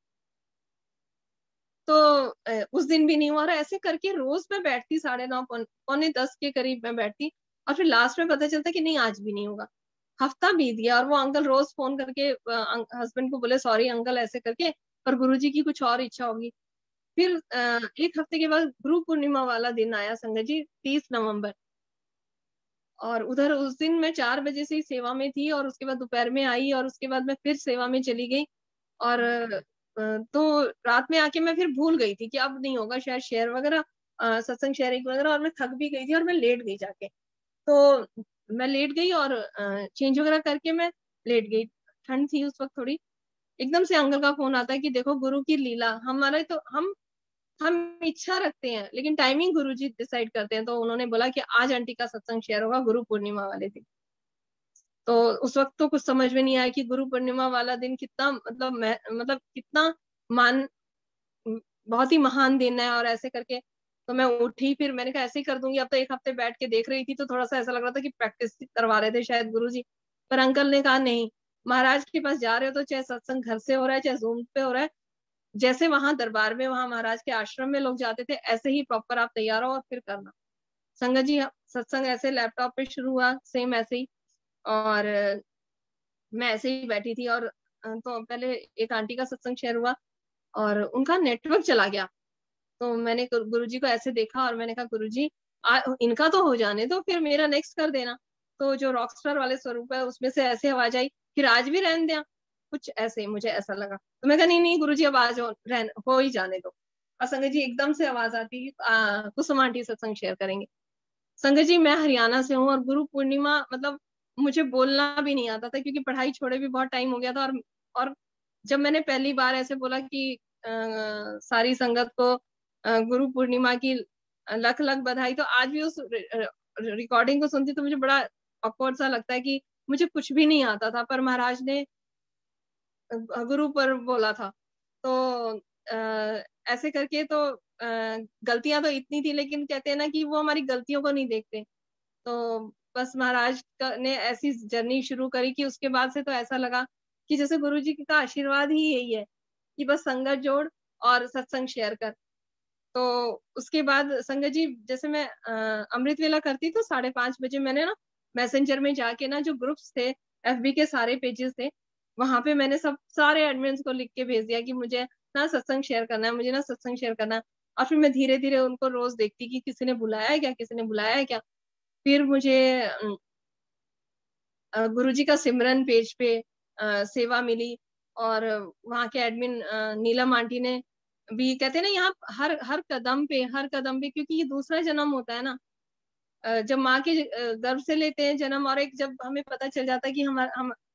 तो उस दिन भी नहीं हुआ। और ऐसे करके रोज मैं बैठती 9:30 पौने 10 के करीब मैं बैठती और फिर लास्ट में पता चलता कि नहीं आज भी नहीं होगा। हफ्ता बीत गया और वो अंकल रोज फोन करके हस्बैंड को बोले सॉरी अंकल ऐसे करके, पर गुरुजी की कुछ और इच्छा होगी। फिर एक हफ्ते के बाद गुरु पूर्णिमा वाला दिन आया संगत जी, 30 नवंबर। और उधर उस दिन मैं 4 बजे से ही सेवा में थी और उसके बाद दोपहर में आई और उसके बाद मैं फिर सेवा में चली गई। और तो रात में आके मैं फिर भूल गई थी कि अब नहीं होगा शायद शेयर वगैरह, सत्संग शेयरिंग वगैरह। और मैं थक भी गई थी और मैं लेट गई जाके। तो मैं लेट गई और चेंज वगैरह करके मैं लेट गई। ठंड थी उस वक्त थोड़ी। एकदम से अंकल का फोन आता है कि देखो गुरु की लीला, हमारे तो हम इच्छा रखते हैं लेकिन टाइमिंग गुरुजी डिसाइड करते हैं। तो उन्होंने बोला कि आज आंटी का सत्संग शेयर होगा गुरु पूर्णिमा वाले दिन। तो उस वक्त तो कुछ समझ में नहीं आया कि गुरु पूर्णिमा वाला दिन कितना मतलब कितना मान बहुत ही महान दिन है। और ऐसे करके तो मैं उठी, फिर मैंने कहा ऐसे ही कर दूंगी। अब तो एक हफ्ते बैठ के देख रही थी तो थोड़ा सा ऐसा लग रहा था कि प्रैक्टिस करवा रहे थे शायद गुरुजी। पर अंकल ने कहा नहीं, महाराज के पास जा रहे हो तो चाहे सत्संग घर से हो रहा है चाहे जूम पे हो रहा है, जैसे वहां दरबार में वहां महाराज के आश्रम में लोग जाते थे ऐसे ही प्रॉपर आप तैयार हो और फिर करना। संगत जी सत्संग ऐसे लैपटॉप पे शुरू हुआ सेम ऐसे ही। और मैं ऐसे ही बैठी थी और तो पहले एक आंटी का सत्संग शेयर हुआ और उनका नेटवर्क चला गया। तो मैंने गुरुजी को ऐसे देखा और मैंने कहा गुरुजी इनका तो हो जाने दो, फिर मेरा नेक्स्ट कर देना। तो जो रॉकस्टार वाले स्वरूप है उसमें से ऐसे आवाज आई फिर आज भी रहने दिया, कुछ ऐसे मुझे ऐसा लगा। तो मैं कहा नहीं नहीं गुरुजी अब आज हो ही जाने दो। और संगत जी एकदम से आवाज आती कुसुम आंटी सत्संग शेयर करेंगे। संगत जी मैं हरियाणा से हूँ और गुरु पूर्णिमा मतलब मुझे बोलना भी नहीं आता था क्योंकि पढ़ाई छोड़े भी बहुत टाइम हो गया था। और जब मैंने पहली बार ऐसे बोला कि सारी संगत को गुरु पूर्णिमा की लख लख बधाई, तो आज भी उस रिकॉर्डिंग को सुनती तो मुझे बड़ा ऑकवर्ड सा लगता है कि मुझे कुछ भी नहीं आता था पर महाराज ने गुरु पर बोला था। तो ऐसे करके तो गलतियां तो इतनी थी लेकिन कहते हैं ना कि वो हमारी गलतियों को नहीं देखते। तो बस महाराज ने ऐसी जर्नी शुरू करी कि उसके बाद से तो ऐसा लगा कि जैसे गुरु जी का आशीर्वाद ही यही है कि बस संगत जोड़ और सत्संग शेयर कर। तो उसके बाद संगत जी जैसे मैं अमृत वेला करती तो 5:30 बजे मैंने ना मैसेंजर में जाके ना जो ग्रुप्स थे एफबी के सारे पेजेस थे वहां पे मैंने सब सारे एडमिन्स को लिख के भेज दिया कि मुझे ना सत्संग शेयर करना है, मुझे ना सत्संग शेयर करना है। और फिर मैं धीरे धीरे उनको रोज देखती कि किसी ने बुलाया है क्या, किसी ने बुलाया है क्या। फिर मुझे गुरुजी का सिमरन पेज पे सेवा मिली और वहाँ के एडमिन नीलम आंटी ने भी कहते हैं ना यहाँ हर हर कदम पे क्योंकि ये दूसरा जन्म होता है ना। जब माँ के गर्भ से लेते हैं जन्म और एक जब हमें पता चल जाता है कि हम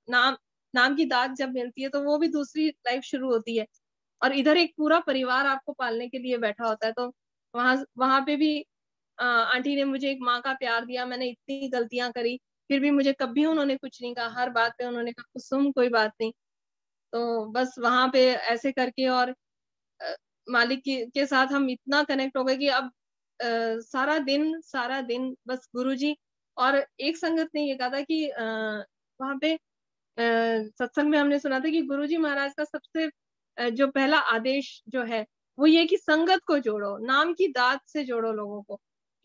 नाम नाम की दात जब मिलती है तो वो भी दूसरी लाइफ शुरू होती है। और इधर एक पूरा परिवार आपको पालने के लिए बैठा होता है। तो वहां वहां पे भी आंटी ने मुझे एक माँ का प्यार दिया। मैंने इतनी गलतियां करी फिर भी मुझे कभी उन्होंने कुछ नहीं कहा, हर बात पे उन्होंने कहा कुसुम कोई बात नहीं। तो बस वहां पे ऐसे करके और मालिक के साथ हम इतना कनेक्ट हो गए कि अब सारा दिन बस गुरुजी। और एक संगत ने ये कहा था कि वहां पे सत्संग में हमने सुना था कि गुरुजी महाराज का सबसे जो पहला आदेश जो है वो ये कि संगत को जोड़ो, नाम की दात से जोड़ो लोगों को।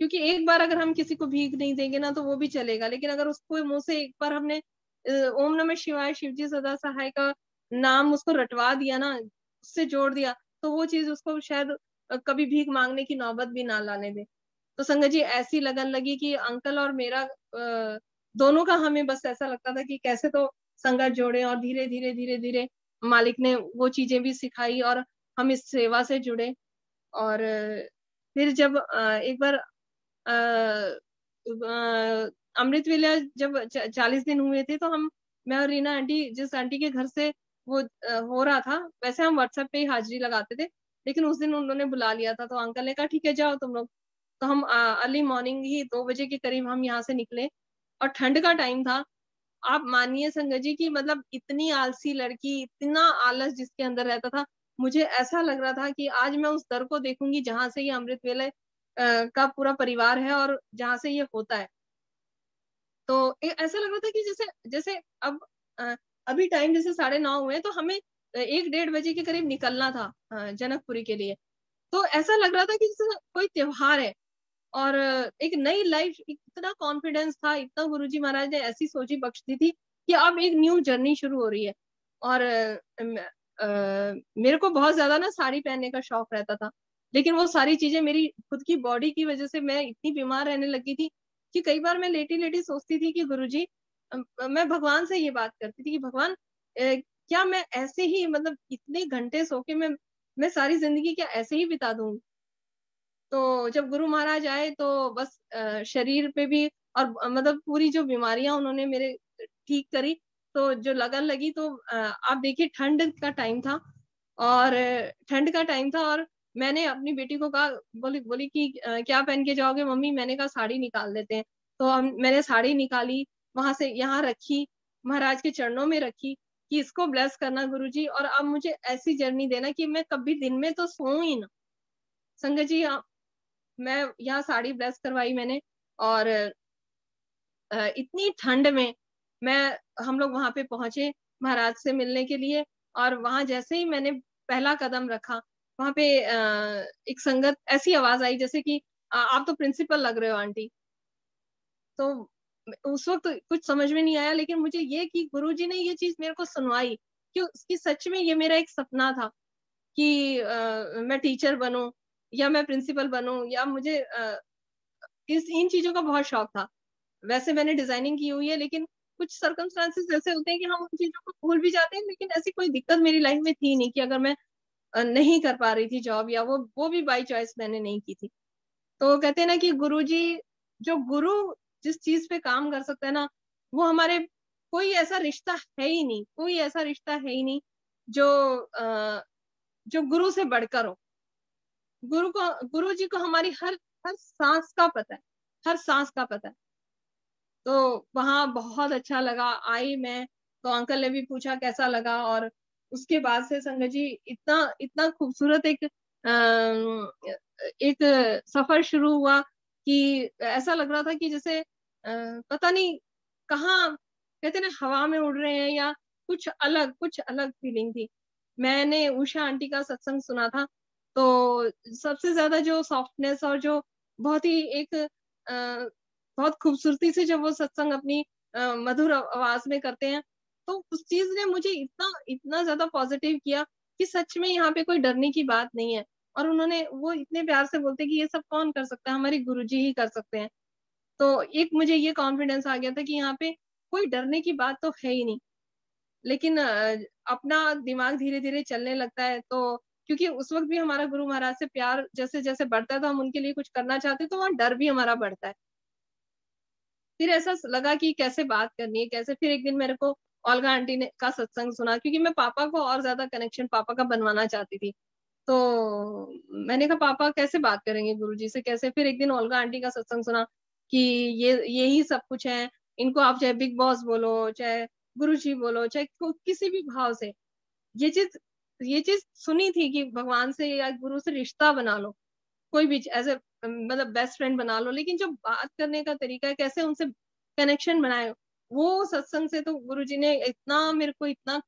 क्योंकि एक बार अगर हम किसी को भीख नहीं देंगे ना तो वो भी चलेगा, लेकिन अगर उसको मुंह से एक बार हमने ओम नमः शिवाय शिवजी सदा सहाय का नाम उसको रटवा दिया ना, उससे जोड़ दिया, तो वो चीज उसको शायद कभी भीख मांगने की नौबत भी ना लाने दे। तो संगत जी ऐसी लगन लगी कि अंकल और मेरा दोनों का हमें बस ऐसा लगता था कि कैसे तो संगत जोड़े, और धीरे धीरे धीरे धीरे मालिक ने वो चीजें भी सिखाई और हम इस सेवा से जुड़े। और फिर जब एक बार अमृत वेला जब 40 दिन हुए थे, तो मैं और रीना आंटी, जिस आंटी के घर से वो हो रहा था, वैसे हम व्हाट्सएप पे ही हाजिरी लगाते थे, लेकिन उस दिन उन्होंने बुला लिया था, तो अंकल ने कहा ठीक है जाओ तुम लोग। तो हम अर्ली मॉर्निंग ही 2 बजे के करीब हम यहाँ से निकले, और ठंड का टाइम था। आप मानिए संगत जी की मतलब इतनी आलसी लड़की, इतना आलस जिसके अंदर रहता था, मुझे ऐसा लग रहा था कि आज मैं उस दर को देखूंगी जहां से ये अमृत वेले का पूरा परिवार है और जहां से ये होता है। तो ऐसा लग रहा था कि जैसे जैसे अभी टाइम जैसे 9:30 हुए, तो हमें 1-1:30 बजे के करीब निकलना था जनकपुरी के लिए। तो ऐसा लग रहा था कि जैसे कोई त्योहार है, और एक नई लाइफ, इतना कॉन्फिडेंस था, इतना गुरुजी महाराज ने ऐसी सोची बख्श दी थी कि अब एक न्यू जर्नी शुरू हो रही है। और मेरे को बहुत ज्यादा ना साड़ी पहनने का शौक रहता था, लेकिन वो सारी चीजें मेरी खुद की बॉडी की वजह से मैं इतनी बीमार रहने लगी थी कि कई बार मैं लेटी लेटी सोचती थी कि गुरुजी, मैं भगवान से ये बात करती थी कि भगवान, क्या मैं ऐसे ही मतलब इतने घंटे सो के मैं सारी जिंदगी क्या ऐसे ही बिता दूं। तो जब गुरु महाराज आए तो बस शरीर पे भी, और मतलब पूरी जो बीमारियां उन्होंने मेरे ठीक करी, तो जो लगन लगी, तो आप देखिए ठंड का टाइम था, और ठंड का टाइम था, और मैंने अपनी बेटी को कहा, बोली बोली कि क्या पहन के जाओगे मम्मी? मैंने कहा साड़ी निकाल देते हैं। तो मैंने साड़ी निकाली, वहां से यहाँ रखी, महाराज के चरणों में रखी कि इसको ब्लेस करना गुरुजी, और अब मुझे ऐसी जर्नी देना कि मैं कभी दिन में तो सोऊं ही ना। संगत जी, मैं यहाँ साड़ी ब्लेस करवाई मैंने, और इतनी ठंड में मैं हम लोग वहां पे पहुंचे महाराज से मिलने के लिए। और वहां जैसे ही मैंने पहला कदम रखा, वहां पे एक संगत ऐसी आवाज आई जैसे कि आप तो प्रिंसिपल लग रहे हो आंटी। तो उस वक्त कुछ समझ में नहीं आया, लेकिन मुझे ये कि गुरुजी ने ये चीज मेरे को सुनवाई कि उसकी सच में ये मेरा एक सपना था कि मैं टीचर बनूं, या मैं प्रिंसिपल बनूं, या मुझे इन चीजों का बहुत शौक था। वैसे मैंने डिजाइनिंग की हुई है, लेकिन कुछ सर्कमस्टांसेस ऐसे होते हैं कि हम उन चीजों को भूल भी जाते हैं, लेकिन ऐसी कोई दिक्कत मेरी लाइफ में थी नहीं कि अगर मैं नहीं कर पा रही थी जॉब, या वो भी बाई चॉइस मैंने नहीं की थी। तो कहते हैं ना कि गुरुजी, जो गुरु जिस चीज पे काम कर सकता है ना, वो हमारे कोई ऐसा रिश्ता है ही नहीं, कोई ऐसा रिश्ता है ही नहीं जो जो गुरु से बढ़कर हो। गुरु जी को हमारी हर हर सांस का पता है, हर सांस का पता है। तो वहां बहुत अच्छा लगा, आई मैं, तो अंकल ने भी पूछा कैसा लगा, और उसके बाद से संगत जी इतना इतना खूबसूरत एक सफर शुरू हुआ कि ऐसा लग रहा था कि जैसे पता नहीं कहाँ, कहते ना हवा में उड़ रहे हैं, या कुछ अलग फीलिंग थी। मैंने उषा आंटी का सत्संग सुना था, तो सबसे ज्यादा जो सॉफ्टनेस और जो बहुत ही एक बहुत खूबसूरती से जब वो सत्संग अपनी मधुर आवाज में करते हैं, तो उस चीज ने मुझे इतना इतना ज्यादा पॉजिटिव किया कि सच में यहाँ पे कोई डरने की बात नहीं है। और उन्होंने वो इतने प्यार से बोलते कि ये सब कौन कर सकता है, हमारे गुरुजी ही कर सकते हैं। तो एक मुझे ये कॉन्फिडेंस आ गया था कि यहाँ पे कोई डरने की बात तो है ही नहीं। लेकिन अपना दिमाग धीरे धीरे चलने लगता है, तो क्योंकि उस वक्त भी हमारा गुरु महाराज से प्यार जैसे जैसे बढ़ता है, तो हम उनके लिए कुछ करना चाहते हैं, तो वहाँ डर भी हमारा बढ़ता है। फिर ऐसा लगा कि कैसे बात करनी है, कैसे। फिर एक दिन मेरे को ओल्गा आंटी ने का सत्संग सुना, क्योंकि मैं पापा को और ज्यादा कनेक्शन पापा का बनवाना चाहती थी। तो मैंने कहा पापा कैसे बात करेंगे गुरुजी से, कैसे। फिर एक दिन ओल्गा आंटी का सत्संग सुना कि यही सब कुछ है, इनको आप चाहे बिग बॉस बोलो, चाहे गुरुजी बोलो, चाहे किसी भी भाव से, ये चीज सुनी थी कि भगवान से या गुरु से रिश्ता बना लो, कोई भी एज ए मतलब बेस्ट फ्रेंड बना लो, लेकिन जो बात करने का तरीका है, कैसे उनसे कनेक्शन बनाए, वो सत्संग से तो गुरुजी ने इतना मेरे को इतना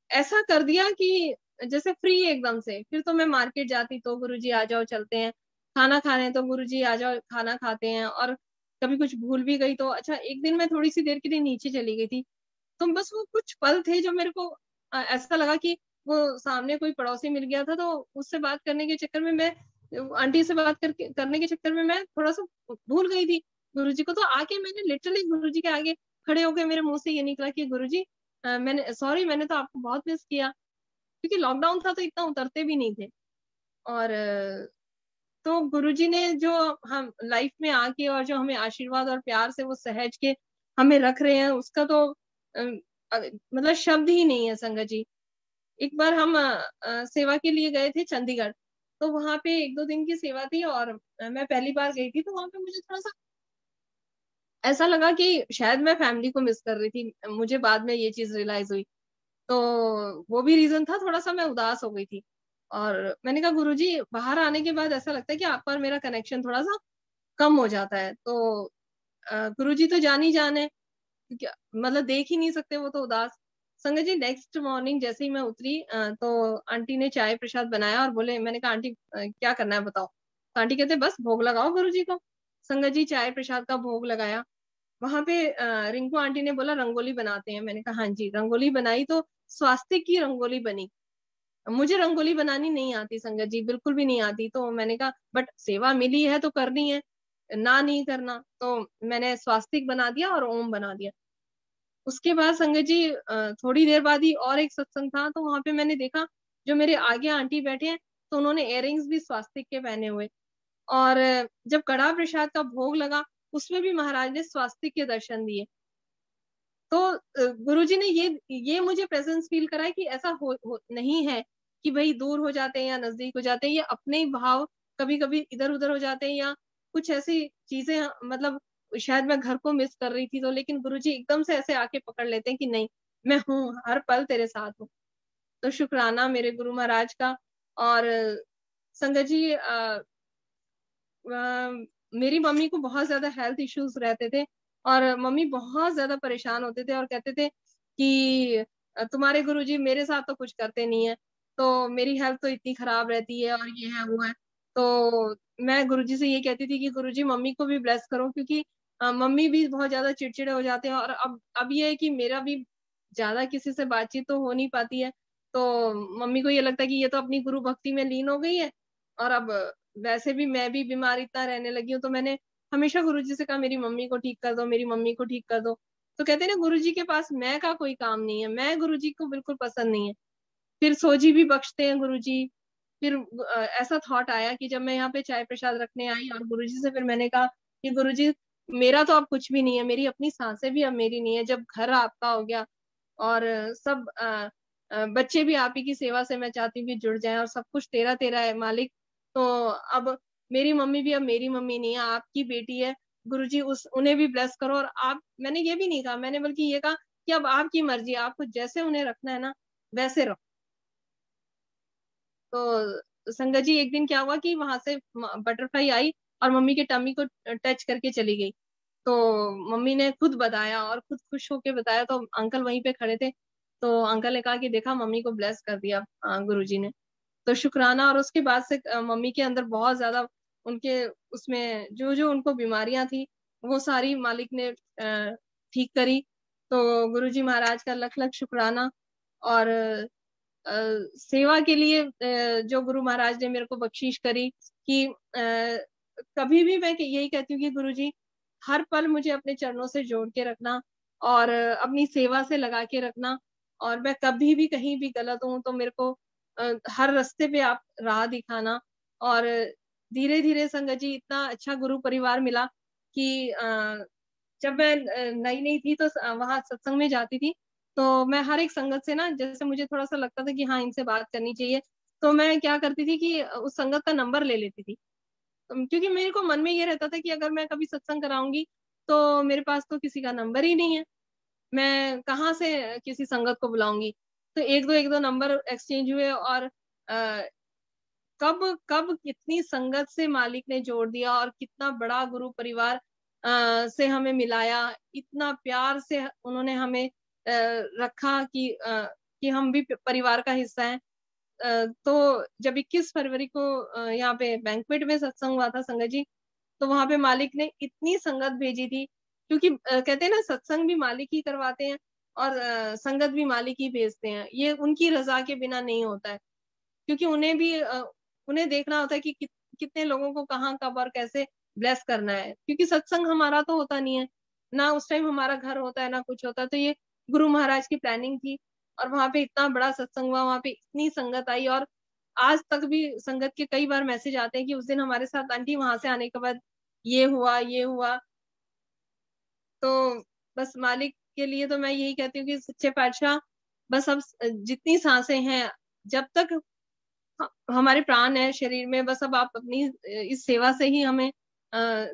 ऐसा कर दिया कि जैसे फ्री एकदम से। फिर तो मैं मार्केट जाती तो गुरुजी आ जाओ चलते हैं, खाना खाने तो गुरुजी आ जाओ खाना खाते हैं, और कभी कुछ भूल भी गई तो अच्छा, एक दिन मैं थोड़ी सी देर के लिए नीचे चली गई थी, तो बस वो कुछ पल थे जो मेरे को ऐसा लगा कि वो सामने कोई पड़ोसी मिल गया था, तो उससे बात करने के चक्कर में मैं आंटी से बात करने के चक्कर में मैं थोड़ा सा भूल गई थी गुरुजी को। तो आके मैंने लिटरली गुरुजी के आगे खड़े होकर मेरे मुंह से ये निकला कि गुरुजी मैंने सॉरी, मैंने तो आपको बहुत मिस किया, क्योंकि लॉकडाउन था तो इतना उतरते भी नहीं थे। और तो गुरुजी ने जो हम लाइफ में आके और जो हमें आशीर्वाद और प्यार से वो सहज के हमें रख रहे हैं, उसका तो मतलब शब्द ही नहीं है संगत जी। एक बार हम सेवा के लिए गए थे चंडीगढ़, तो वहां पे 1-2 दिन की सेवा थी, और मैं पहली बार गई थी, तो वहां पे मुझे थोड़ा सा ऐसा लगा कि शायद मैं फैमिली को मिस कर रही थी। मुझे बाद में ये चीज रियलाइज हुई, तो वो भी रीजन था, थोड़ा सा मैं उदास हो गई थी। और मैंने कहा गुरुजी, बाहर आने के बाद ऐसा लगता है कि आपका और मेरा कनेक्शन थोड़ा सा कम हो जाता है। तो गुरुजी तो जान ही जान है, मतलब देख ही नहीं सकते, वो तो उदास। संगत जी नेक्स्ट मॉर्निंग जैसे ही मैं उतरी तो आंटी ने चाय प्रसाद बनाया और बोले, मैंने कहा आंटी क्या करना है बताओ, तो आंटी कहते बस भोग लगाओ गुरुजी को। संगत जी चाय प्रसाद का भोग लगाया। वहां पे रिंकू आंटी ने बोला रंगोली बनाते हैं, मैंने कहा हाँ जी। रंगोली बनाई तो स्वास्तिक की रंगोली बनी। मुझे रंगोली बनानी नहीं आती संगत जी, बिल्कुल भी नहीं आती, तो मैंने कहा बट सेवा मिली है तो करनी है, ना नहीं करना। तो मैंने स्वास्तिक बना दिया और ओम बना दिया। उसके बाद संगत जी थोड़ी देर बाद ही और एक सत्संग था, तो वहां पे मैंने देखा जो मेरे आगे आंटी बैठे हैं, तो उन्होंने इयररिंग्स भी स्वास्तिक के पहने हुए। और जब कड़ा प्रसाद का भोग लगा, उसमें भी महाराज ने स्वास्तिक के दर्शन दिए। तो गुरुजी ने ये मुझे प्रेजेंस फील कराया कि ऐसा नहीं है कि भाई दूर हो जाते हैं या नजदीक हो जाते हैं, ये अपने ही भाव कभी कभी इधर उधर हो जाते हैं, या कुछ ऐसी चीजें, मतलब शायद मैं घर को मिस कर रही थी, तो लेकिन गुरुजी एकदम से ऐसे आके पकड़ लेते हैं कि नहीं, मैं हूँ, हर पल तेरे साथ हूँ। तो शुक्राना मेरे गुरु महाराज का। और संगत जी मेरी मम्मी को बहुत ज्यादा हेल्थ इश्यूज रहते थे, और मम्मी बहुत ज्यादा परेशान होते थे और कहते थे कि तुम्हारे गुरुजी मेरे साथ तो कुछ करते नहीं है, तो मेरी हेल्थ तो इतनी खराब रहती है, और ये है वो है। तो मैं गुरुजी से ये कहती थी कि गुरुजी मम्मी को भी ब्लेस करो, क्योंकि मम्मी भी बहुत ज्यादा चिड़चिड़े हो जाते हैं, और अब ये है कि मेरा भी ज्यादा किसी से बातचीत तो हो नहीं पाती है। तो मम्मी को ये लगता है कि ये तो अपनी गुरु भक्ति में लीन हो गई है, और अब वैसे भी मैं भी बीमार इतना रहने लगी हूँ, तो मैंने हमेशा गुरुजी से कहा मेरी मम्मी को ठीक कर दो, मेरी मम्मी को ठीक कर दो। तो कहते हैं ना गुरुजी के पास मैं का कोई काम नहीं है, मैं गुरुजी को बिल्कुल पसंद नहीं है। फिर सोजी भी बख्शते हैं गुरुजी। फिर ऐसा थॉट आया कि जब मैं यहाँ पे चाय प्रसाद रखने आई और गुरुजी से फिर मैंने कहा कि गुरुजी मेरा तो अब कुछ भी नहीं है, मेरी अपनी सांसें भी अब मेरी नहीं है, जब घर आपका हो गया और सब बच्चे भी आप ही की सेवा से मैं चाहती हूँ कि जुड़ जाएं, और सब कुछ तेरा तेरा है मालिक। तो अब मेरी मम्मी भी अब मेरी मम्मी नहीं है, आपकी बेटी है। गुरुजी उस उन्हें भी ब्लेस करो। और आप, मैंने ये भी नहीं कहा, मैंने बल्कि ये कहा कि अब आपकी मर्जी, आपको जैसे उन्हें रखना है ना वैसे रखो। तो संगत जी एक दिन क्या हुआ कि वहां से बटरफ्लाई आई और मम्मी के टमी को टच करके चली गई। तो मम्मी ने खुद बताया और खुद खुश होके बताया, तो अंकल वहीं पे खड़े थे। तो अंकल ने कहा कि देखा मम्मी को ब्लेस कर दिया गुरुजी ने। तो शुक्राना। और उसके बाद से मम्मी के अंदर बहुत ज्यादा उनके उसमें जो जो उनको बीमारियां थी वो सारी मालिक ने ठीक करी। तो गुरुजी महाराज का लख लख शुक्राना। और सेवा के लिए जो गुरु महाराज ने मेरे को बख्शीश करी कि कभी भी मैं यही कहती हूँ कि गुरुजी हर पल मुझे अपने चरणों से जोड़ के रखना, और अपनी सेवा से लगा के रखना। और मैं कभी भी कहीं भी गलत हूँ तो मेरे को हर रास्ते पे आप राह दिखाना। और धीरे धीरे संगत जी इतना अच्छा गुरु परिवार मिला कि जब मैं नई नई थी तो वहां सत्संग में जाती थी, तो मैं हर एक संगत से ना, जैसे मुझे थोड़ा सा लगता था कि हाँ इनसे बात करनी चाहिए, तो मैं क्या करती थी कि उस संगत का नंबर ले लेती थी। क्योंकि मेरे को मन में ये रहता था कि अगर मैं कभी सत्संग कराऊंगी तो मेरे पास तो किसी का नंबर ही नहीं है, मैं कहाँ से किसी संगत को बुलाऊंगी। तो एक दो नंबर एक्सचेंज हुए, और कब कब कितनी संगत से मालिक ने जोड़ दिया और कितना बड़ा गुरु परिवार से हमें मिलाया, इतना प्यार से उन्होंने हमें रखा कि हम भी परिवार का हिस्सा हैं। तो जब 21 फरवरी को यहाँ पे बैंक्वेट में सत्संग हुआ था संगत जी, तो वहां पे मालिक ने इतनी संगत भेजी थी, क्योंकि कहते हैं ना सत्संग भी मालिक ही करवाते हैं और संगत भी मालिक ही भेजते हैं। ये उनकी रजा के बिना नहीं होता है, क्योंकि उन्हें भी उन्हें देखना होता है कि कितने लोगों को कहाँ कब और कैसे ब्लेस करना है, क्योंकि सत्संग हमारा तो होता नहीं है ना, उस टाइम हमारा घर होता है ना कुछ होता है। तो ये गुरु महाराज की प्लानिंग थी और वहां पे इतना बड़ा सत्संग हुआ, वहां पे इतनी संगत आई। और आज तक भी संगत के कई बार मैसेज आते हैं कि उस दिन हमारे साथ आंटी वहां से आने के बाद ये हुआ ये हुआ। तो बस मालिक के लिए तो मैं यही कहती हूँ कि सच्चे पातशाह, बस अब जितनी सांसें हैं, जब तक हमारे प्राण है शरीर में, बस अब आप अपनी इस सेवा से ही हमें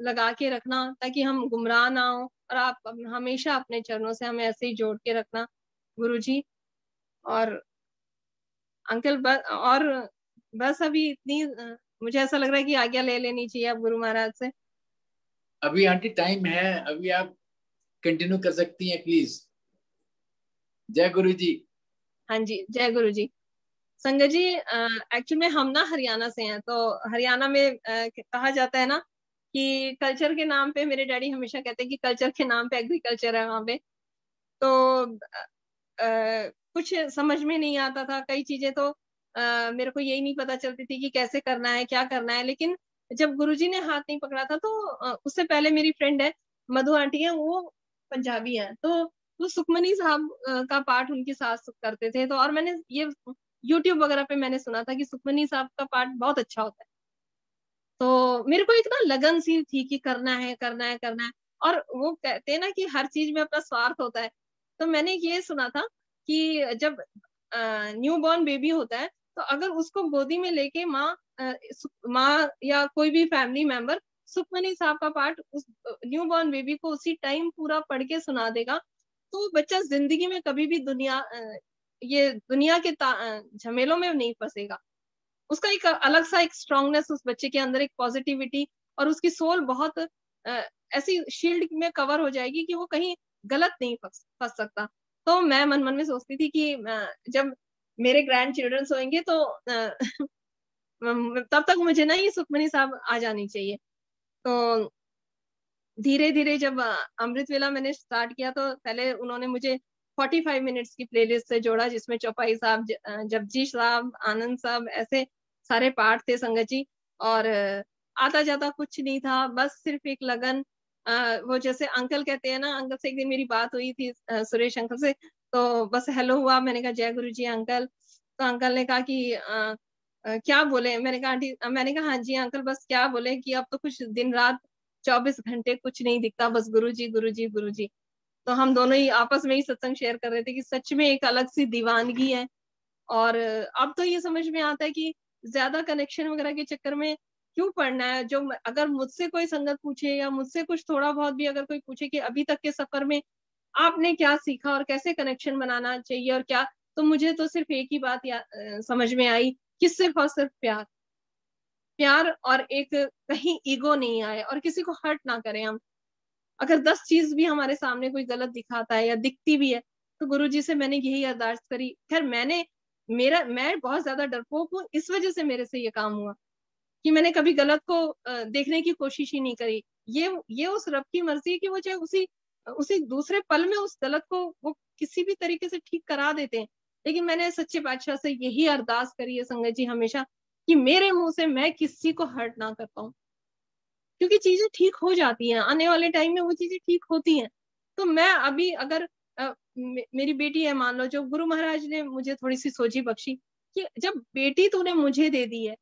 लगा के रखना, ताकि हम गुमराह ना हो, और आप हमेशा अपने चरणों से हमें ऐसे ही जोड़ के रखना गुरुजी। और अंकल और बस अभी इतनी मुझे ऐसा लग रहा है कि आज्ञा ले लेनी चाहिए अब गुरु महाराज से। अभी आंटी टाइम है, अभी आप कंटिन्यू कर सकती हैं प्लीज। जय गुरु जी। हाँ जी, जय गुरु जी। संगत जी, एक्चुअली में हम ना हरियाणा से हैं, तो हरियाणा में कहा जाता है ना कि कल्चर के नाम पे, मेरे डैडी हमेशा कहते हैं कि कल्चर के नाम पे एग्रीकल्चर है वहां पे। तो कुछ समझ में नहीं आता था, कई चीजें तो मेरे को यही नहीं पता चलती थी कि कैसे करना है क्या करना है। लेकिन जब गुरुजी ने हाथ नहीं पकड़ा था, तो उससे पहले मेरी फ्रेंड है मधु आंटी है, वो पंजाबी है, तो वो सुखमनी साहब का पाठ उनकी सास करते थे। तो और मैंने ये यूट्यूब वगैरह पे मैंने सुना था कि सुखमनी साहब का पाठ बहुत अच्छा होता है। तो मेरे को एक ना लगन सी थी कि करना है करना है करना है। और वो कहते हैं ना कि हर चीज में अपना स्वार्थ होता है। तो मैंने ये सुना था कि जब न्यू बॉर्न बेबी होता है, तो अगर उसको गोदी में लेके माँ या कोई भी फैमिली मेंबर सुखमनी साहब का पाठ उस न्यू बॉर्न बेबी को उसी टाइम पूरा पढ़ के सुना देगा, तो बच्चा जिंदगी में कभी भी ये दुनिया के झमेलों में नहीं फंसेगा। उसका एक अलग सा एक स्ट्रांगनेस उस बच्चे के अंदर, एक पॉजिटिविटी, और उसकी सोल बहुत ऐसी शील्ड में कवर हो जाएगी कि वो कहीं गलत नहीं फंस सकता। तो मैं मन मन में सोचती थी कि जब मेरे ग्रैंड चिल्ड्रंस होंगे तो तब तक मुझे ना ये सुखमनी साहब आ जानी चाहिए। तो धीरे धीरे जब अमृत वेला मैंने स्टार्ट किया, तो पहले उन्होंने मुझे 45 मिनट्स की प्लेलिस्ट से जोड़ा, जिसमें चौपाई साहब, जपजी साहब, आनंद साहब, ऐसे सारे पाठ थे संगत जी। और आता जाता कुछ नहीं था, बस सिर्फ एक लगन। वो जैसे अंकल कहते हैं ना, अंकल से एक दिन मेरी बात हुई थी सुरेश अंकल से, तो बस हेलो हुआ, मैंने कहा जय गुरु जी अंकल। तो अंकल ने कहा कि क्या बोले। मैंने कहा आंटी, मैंने कहा हाँ जी अंकल, बस क्या बोले कि अब तो कुछ दिन रात 24 घंटे कुछ नहीं दिखता, बस गुरु जी गुरु जी गुरु जी। तो हम दोनों ही आपस में ही सत्संग शेयर कर रहे थे कि सच में एक अलग सी दीवानगी है। और अब तो ये समझ में आता है कि ज्यादा कनेक्शन वगैरह के चक्कर में क्यों पढ़ना है। जो अगर मुझसे कोई संगत पूछे या मुझसे कुछ थोड़ा बहुत भी अगर कोई पूछे कि अभी तक के सफर में आपने क्या सीखा और कैसे कनेक्शन बनाना चाहिए और क्या, तो मुझे तो सिर्फ एक ही बात समझ में आई कि सिर्फ और सिर्फ प्यार। प्यार, और एक कहीं ईगो नहीं आए और किसी को हर्ट ना करें हम। अगर 10 चीज भी हमारे सामने कोई गलत दिखाता है या दिखती भी है, तो गुरुजी से मैंने यही अरदास करी। खैर मैं बहुत ज्यादा डरपोक हूँ, इस वजह से मेरे से ये काम हुआ कि मैंने कभी गलत को देखने की कोशिश ही नहीं करी। ये उस रब की मर्जी है कि वो चाहे उसी उसी दूसरे पल में उस गलत को वो किसी भी तरीके से ठीक करा देते हैं। लेकिन मैंने सच्चे बादशाह से यही अरदास करी है संगत जी हमेशा, कि मेरे मुंह से मैं किसी को हर्ट ना कर पाऊं, क्योंकि चीजें ठीक हो जाती हैं, आने वाले टाइम में वो चीजें ठीक होती हैं। तो मैं अभी अगर मेरी बेटी है मान लो, जो गुरु महाराज ने मुझे थोड़ी सी सोची बख्शी कि जब बेटी तूने मुझे दे दी है,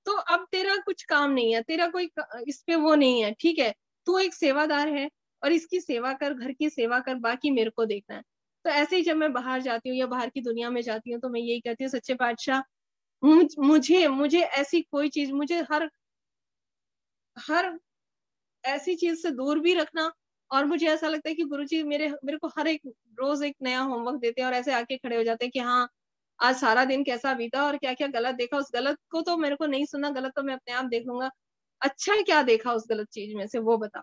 तो अब तेरा कुछ काम नहीं है, तेरा कोई इस पे वो नहीं है, ठीक है, तू एक सेवादार है और इसकी सेवा कर, घर की सेवा कर, बाकी मेरे को देखना है। तो ऐसे ही जब मैं बाहर जाती हूँ या बाहर की दुनिया में जाती हूँ, तो मैं यही कहती हूँ सच्चे पातशाह, मुझे मुझे ऐसी कोई चीज, मुझे हर हर ऐसी चीज से दूर भी रखना। और मुझे ऐसा लगता है कि गुरुजी मेरे मेरे को हर एक रोज एक नया होमवर्क देते हैं और ऐसे आके खड़े हो जाते हैं कि हाँ आज सारा दिन कैसा बीता और क्या क्या गलत देखा, उस गलत को तो मेरे को नहीं सुना, गलत तो मैं अपने आप देख लूंगा, अच्छा क्या देखा उस गलत चीज में से वो बता।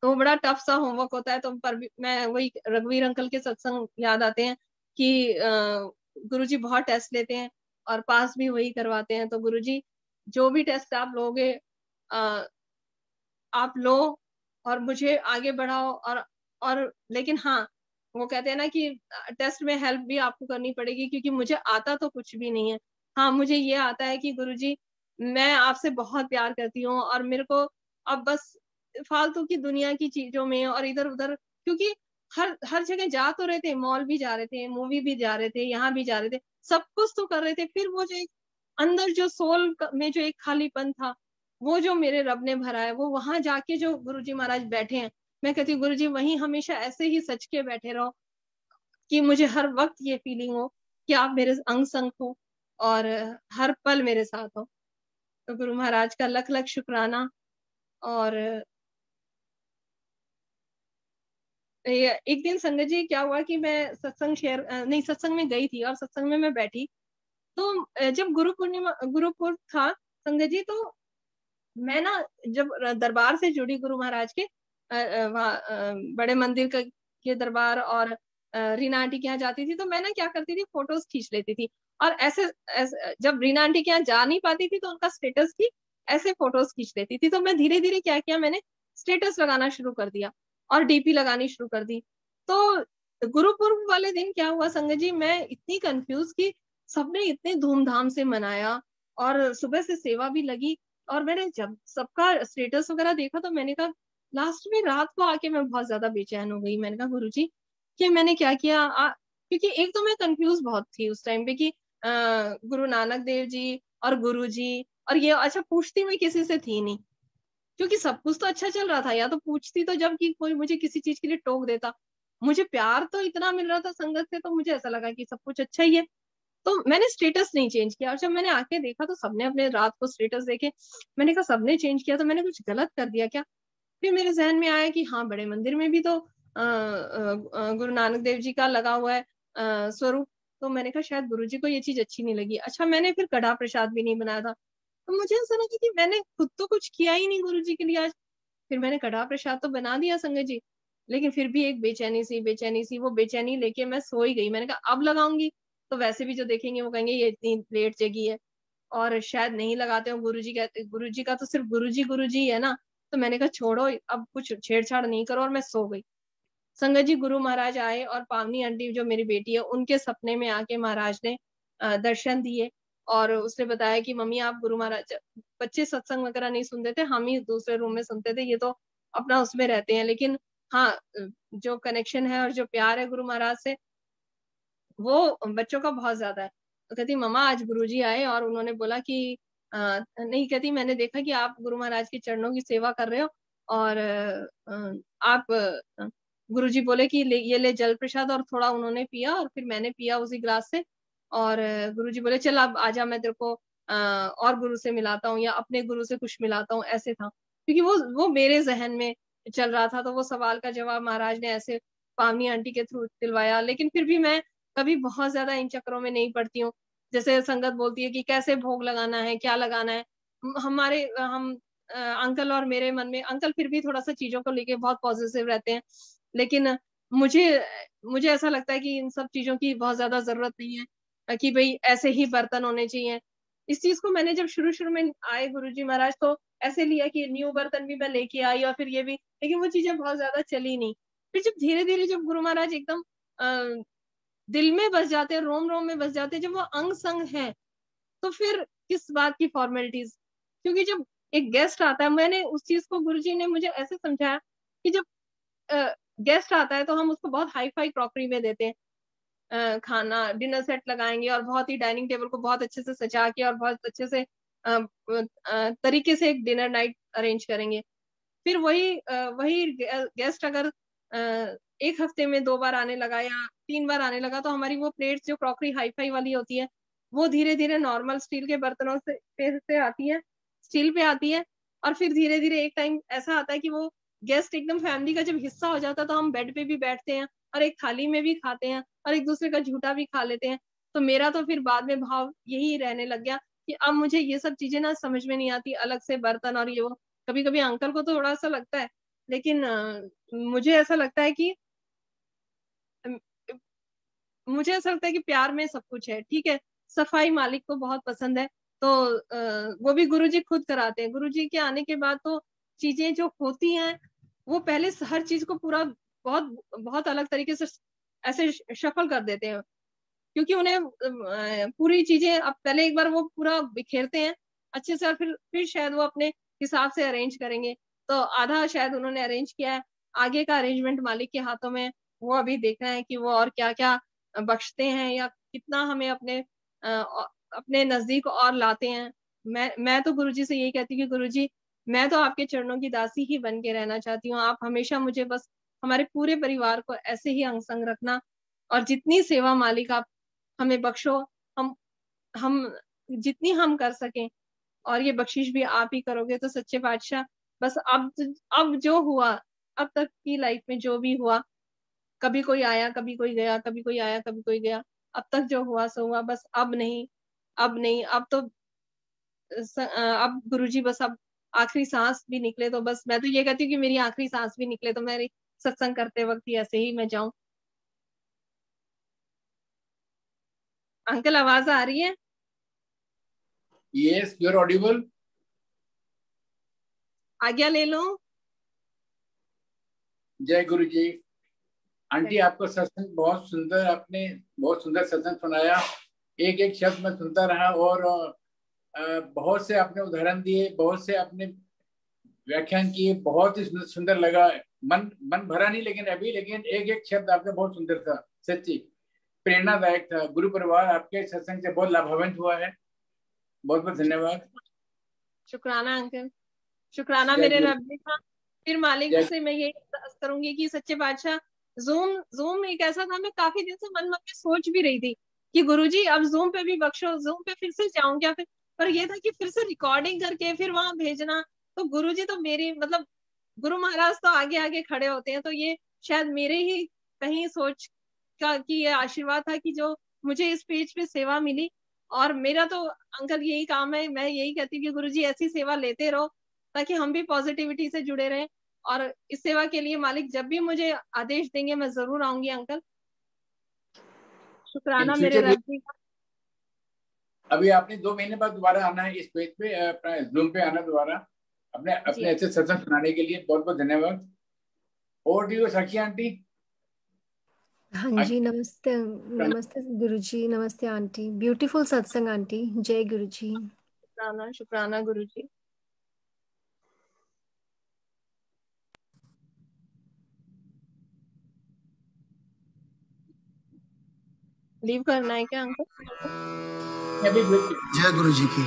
तो बड़ा टफ सा होमवर्क होता है। तो पर भी मैं वही रघुवीर अंकल के सत्संग याद आते हैं कि गुरुजी बहुत टेस्ट लेते हैं और पास भी वही करवाते हैं। तो गुरुजी जो भी टेस्ट आप लोगे आप लो और मुझे आगे बढ़ाओ। और लेकिन हाँ, वो कहते हैं ना कि टेस्ट में हेल्प भी आपको करनी पड़ेगी, क्योंकि मुझे आता तो कुछ भी नहीं है। हाँ, मुझे ये आता है कि गुरुजी मैं आपसे बहुत प्यार करती हूँ और मेरे को अब बस फालतू की दुनिया की चीजों में और इधर उधर, क्योंकि हर हर जगह जा तो रहे थे, मॉल भी जा रहे थे, मूवी भी जा रहे थे, यहाँ भी जा रहे थे, सब कुछ तो कर रहे थे, फिर वो जो एक अंदर जो सोल में जो एक खालीपन था, वो जो मेरे रब ने भरा है, वो वहां जाके जो गुरुजी महाराज बैठे हैं, मैं कहती हूँ गुरुजी वहीं हमेशा ऐसे ही सच के बैठे रहो कि मुझे हर वक्त ये फीलिंग हो कि आप मेरे अंग संग हो और हर पल मेरे साथ हो। तो गुरु महाराज का लख लख शुक्राना। और एक दिन संगत जी क्या हुआ कि मैं सत्संग शेयर नहीं सत्संग में गई थी और सत्संग में मैं बैठी, तो जब गुरु पूर्णिमा गुरुपुर था संगत जी, तो मैं ना जब दरबार से जुड़ी गुरु महाराज के वहाँ बड़े मंदिर के दरबार और रीना आंटी के यहाँ जाती थी, तो मैं ना क्या करती थी, फोटोज खींच लेती थी। और ऐसे जब रीना आंटी के यहाँ जा नहीं पाती थी तो उनका स्टेटस की ऐसे फोटोज खींच लेती थी। तो मैं धीरे धीरे क्या किया, मैंने स्टेटस लगाना शुरू कर दिया और डीपी लगानी शुरू कर दी। तो गुरुपुर्ब वाले दिन क्या हुआ संगत जी, मैं इतनी कंफ्यूज की, सबने इतने धूमधाम से मनाया और सुबह से सेवा भी लगी, और मैंने जब सबका स्टेटस वगैरह देखा तो मैंने कहा, लास्ट में रात को आके मैं बहुत ज्यादा बेचैन हो गई। मैंने कहा गुरुजी कि मैंने क्या किया, क्योंकि एक तो मैं कंफ्यूज बहुत थी उस टाइम पे कि गुरु नानक देव जी और गुरु जी और ये, अच्छा पूछती मैं किसी से थी नहीं, क्योंकि सब कुछ तो अच्छा चल रहा था, या तो पूछती तो जब कि कोई मुझे किसी चीज के लिए टोक देता। मुझे प्यार तो इतना मिल रहा था संगत से, तो मुझे ऐसा लगा कि सब कुछ अच्छा ही है। तो मैंने स्टेटस नहीं चेंज किया, और जब मैंने आके देखा तो सबने अपने रात को स्टेटस देखे, मैंने कहा सबने चेंज किया तो मैंने कुछ गलत कर दिया क्या। फिर मेरे जहन में आया कि हाँ, बड़े मंदिर में भी तो गुरु नानक देव जी का लगा हुआ है स्वरूप। तो मैंने कहा शायद गुरु जी को ये चीज अच्छी नहीं लगी। अच्छा, मैंने फिर कड़ा प्रसाद भी नहीं बनाया था, तो मुझे ऐसा लगा कि मैंने खुद तो कुछ किया ही नहीं गुरु जी के लिए आज। फिर मैंने कड़ा प्रसाद तो बना दिया संगत जी, लेकिन फिर भी एक बेचैनी सी वो बेचैनी लेके मैं सो ही गई। मैंने कहा अब लगाऊंगी तो वैसे भी जो देखेंगे वो कहेंगे ये इतनी लेट जगी है, और शायद नहीं लगाते हो। गुरुजी कहते, गुरुजी का तो सिर्फ गुरुजी है ना। तो मैंने कहा छोड़ो, अब कुछ छेड़छाड़ नहीं करो, और मैं सो गई। संगत जी गुरु महाराज आए और पावनी आंटी जो मेरी बेटी है उनके सपने में आके महाराज ने दर्शन दिए, और उसने बताया कि मम्मी आप गुरु महाराज, बच्चे सत्संग वगैरह नहीं सुनते थे, हम ही दूसरे रूम में सुनते थे, ये तो अपना उसमें रहते हैं, लेकिन हाँ जो कनेक्शन है और जो प्यार है गुरु महाराज से वो बच्चों का बहुत ज्यादा है। तो कहती मम्मा आज गुरुजी आए और उन्होंने बोला कि नहीं, कहती मैंने देखा कि आप गुरु महाराज के चरणों की सेवा कर रहे हो, और आप गुरुजी बोले कि ये ले जल प्रसाद, और थोड़ा उन्होंने पिया और फिर मैंने पिया उसी ग्लास से, और गुरुजी बोले चल अब आजा, मैं तेरे को और गुरु से मिलाता हूँ या अपने गुरु से कुछ मिलाता हूँ। ऐसे था, क्योंकि वो मेरे जहन में चल रहा था, तो वो सवाल का जवाब महाराज ने ऐसे पावनी आंटी के थ्रू दिलवाया। लेकिन फिर भी मैं कभी बहुत ज्यादा इन चक्करों में नहीं पड़ती हूँ। जैसे संगत बोलती है कि कैसे भोग लगाना है, क्या लगाना है, हमारे हम अंकल और मेरे मन में, अंकल फिर भी थोड़ा सा चीजों को लेके बहुत पॉजिटिव रहते हैं, लेकिन मुझे मुझे ऐसा लगता है कि इन सब चीजों की बहुत ज्यादा जरूरत नहीं है, कि भाई ऐसे ही बर्तन होने चाहिए। इस चीज को मैंने जब शुरू शुरू में आए गुरुजी महाराज तो ऐसे लिया कि न्यू बर्तन भी मैं लेके आई और फिर ये भी, लेकिन वो चीजें बहुत ज्यादा चली नहीं। फिर जब धीरे धीरे जब गुरु महाराज एकदम दिल में बस जाते हैं, रोम रोम में बस जाते हैं, जब वो अंग संग है, तो फिर किस बात की फॉर्मेलिटीज। क्योंकि जब एक गेस्ट आता है, मैंने उस चीज को गुरुजी ने मुझे ऐसे समझाया कि जब गेस्ट आता है तो हम उसको बहुत हाई फाई क्रॉकरी में देते हैं, खाना डिनर सेट लगाएंगे और बहुत ही डाइनिंग टेबल को बहुत अच्छे से सजा के और बहुत अच्छे से तरीके से एक डिनर नाइट अरेंज करेंगे। फिर वही गेस्ट अगर एक हफ्ते में 2 बार आने लगा या 3 बार आने लगा, तो हमारी वो प्लेट्स जो क्रॉकरी हाई फाई वाली होती है वो धीरे धीरे नॉर्मल स्टील के बर्तनों से आती है, स्टील पे आती है। और फिर धीरे धीरे एक टाइम ऐसा आता है कि वो गेस्ट एकदम फैमिली का जब हिस्सा हो जाता है, तो हम बेड पे भी बैठते हैं और एक थाली में भी खाते हैं और एक दूसरे का झूठा भी खा लेते हैं। तो मेरा तो फिर बाद में भाव यही रहने लग गया कि अब मुझे ये सब चीजें ना समझ में नहीं आती, अलग से बर्तन और ये वो। कभी कभी अंकल को तो थोड़ा सा लगता है, लेकिन मुझे ऐसा लगता है कि अम, मुझे ऐसा लगता है कि प्यार में सब कुछ है। ठीक है, सफाई मालिक को बहुत पसंद है, तो वो भी गुरुजी खुद कराते हैं। गुरुजी के आने के बाद तो चीजें जो होती हैं वो पहले हर चीज को पूरा बहुत बहुत अलग तरीके से ऐसे शफल कर देते हैं, क्योंकि उन्हें पूरी चीजें अब पहले एक बार वो पूरा बिखेरते हैं अच्छे से, और फिर शायद वो अपने हिसाब से अरेंज करेंगे। तो आधा शायद उन्होंने अरेंज किया है, आगे का अरेंजमेंट मालिक के हाथों में। वो अभी देखना है कि वो और क्या क्या बख्शते हैं या कितना हमें अपने नजदीक और लाते हैं। मैं तो गुरुजी से यही कहती हूँ कि गुरुजी, मैं तो आपके चरणों की दासी ही बन के रहना चाहती हूँ। आप हमेशा मुझे बस हमारे पूरे परिवार को ऐसे ही अंग संग रखना, और जितनी सेवा मालिक आप हमें बख्शो, हम जितनी हम कर सकें, और ये बख्शिश भी आप ही करोगे। तो सच्चे बादशाह, बस अब जो हुआ, अब तक की लाइफ में जो भी हुआ, कभी कोई आया कभी कोई गया, कभी कोई आया कभी कोई गया, अब तक जो हुआ सो हुआ। बस अब नहीं, अब नहीं, अब तो अब गुरुजी बस अब आखिरी सांस भी निकले तो बस, मैं तो ये कहती हूँ कि मेरी आखिरी सांस भी निकले तो मेरी सत्संग करते वक्त ही ऐसे ही मैं जाऊं। अंकल आवाज आ रही है? Yes, you are audible. आज्ञा ले लो। जय गुरु जी। आंटी, आपका सत्संग बहुत सुंदर, आपने बहुत सुंदर सत्संग सुनाया। एक एक शब्द मैं सुनता रहा, और बहुत से आपने उदाहरण दिए, बहुत से आपने व्याख्यान किए, बहुत ही सुंदर लगा। मन मन भरा नहीं लेकिन अभी, लेकिन एक एक शब्द आपका बहुत सुंदर था, सच्ची प्रेरणादायक था। गुरु परिवार आपके सत्संग से बहुत लाभान्वित हुआ है। बहुत बहुत धन्यवाद। शुक्राना अंकल, शुक्राना जय मेरे गुरु। रब जी का। फिर मालिक जय। से मैं यही अरदास करूंगी कि सच्चे बादशाह, जूम जूम एक ऐसा था, मैं काफी दिन से मन मन में सोच भी रही थी कि गुरुजी अब जूम पे भी बख्शो, जूम पे फिर से जाऊं क्या फिर। पर ये था कि फिर से रिकॉर्डिंग करके फिर वहां भेजना, तो गुरुजी तो मेरी मतलब गुरु महाराज तो आगे आगे खड़े होते हैं, तो ये शायद मेरे ही कहीं सोच का कि ये आशीर्वाद था कि जो मुझे इस पेज पे सेवा मिली। और मेरा तो अंकल यही काम है, मैं यही कहती हूँ कि गुरुजी ऐसी सेवा लेते रहो ताकि हम भी पॉजिटिविटी से जुड़े रहें। और इस सेवा के लिए मालिक जब भी मुझे आदेश देंगे मैं जरूर आऊंगी अंकल। इन शुक्राना मेरे फ्यूचर भी रब जी का। अभी आपने 2 महीने बाद दोबारा आना है इस पेज पे, अपना जूम पे आना दोबारा, अपने जी अपने अच्छे सत्संग सुनाने के लिए। बहुत बहुत धन्यवाद। और डी साक्षी आंटी। हाँ जी, नमस्ते। नमस्ते गुरुजी, नमस्ते आंटी। ब्यूटीफुल सत्संग आंटी। जय गुरुजी। शुक्राना, शुक्राना गुरुजी। लीव करना है क्या अंकल? जय गुरु जी की।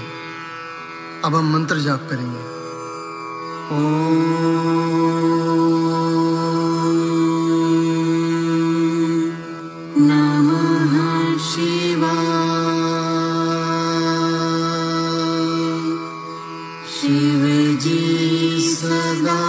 अब हम मंत्र जाप करेंगे। ओम नमः शिवाय। शिव जी सदा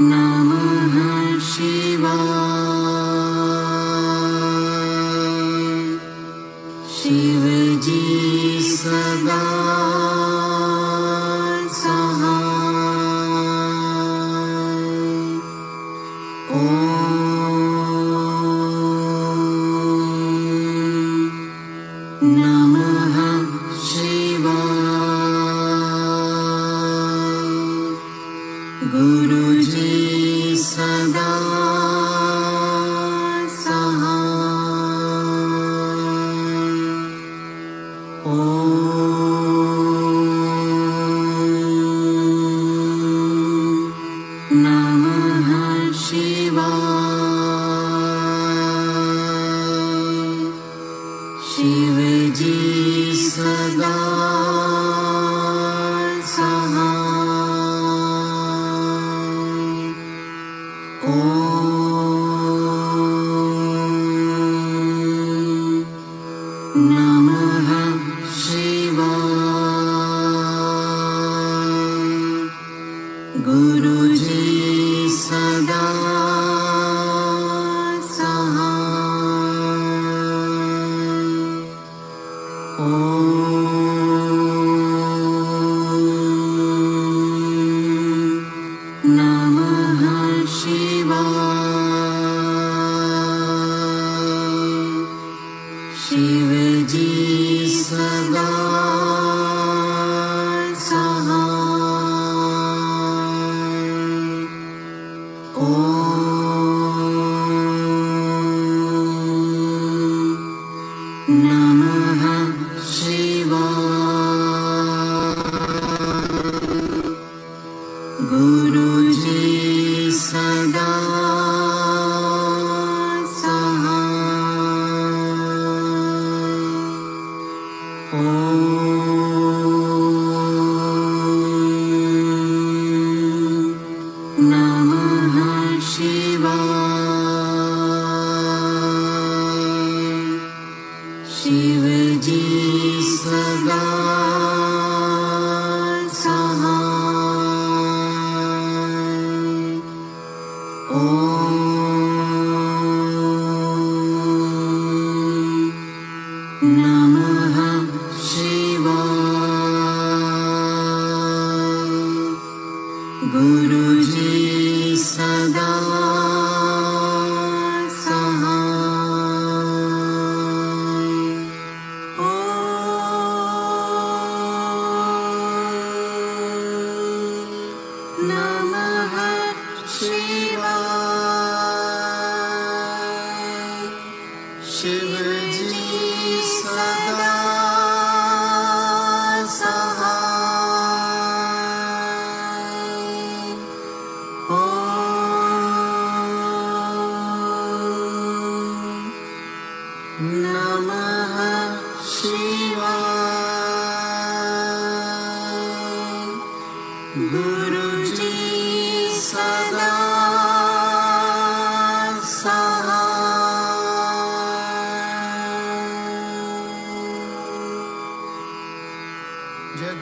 नमः शिवाय। नमः शिवाय। गुरुजी सदा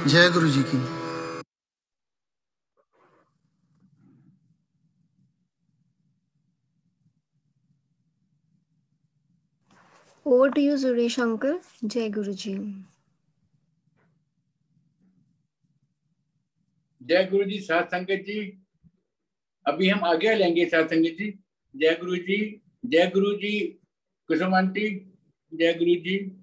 जय गुरु जी की। Over to you, Suresh uncle. जय गुरु जी। जय गुरु जी। साथ संगत जी, अभी हम आगे लेंगे साथ संगत जी। जय गुरु जी। जय गुरु जी। कुसुम आंटी, जय गुरु जी।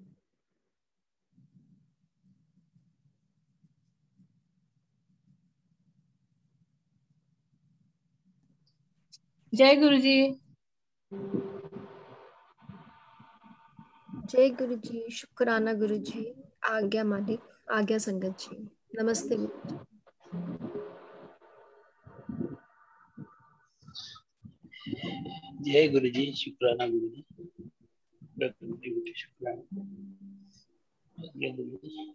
जय गुरु जी। जय गुरु जी। शुक्राना गुरु जी। आज्ञा मालिक, आज्ञा संगत जी। नमस्ते गुरु जी। जय गुरु जी। शुक्राना गुरु जी। शुक्राना। जय गुरु जी।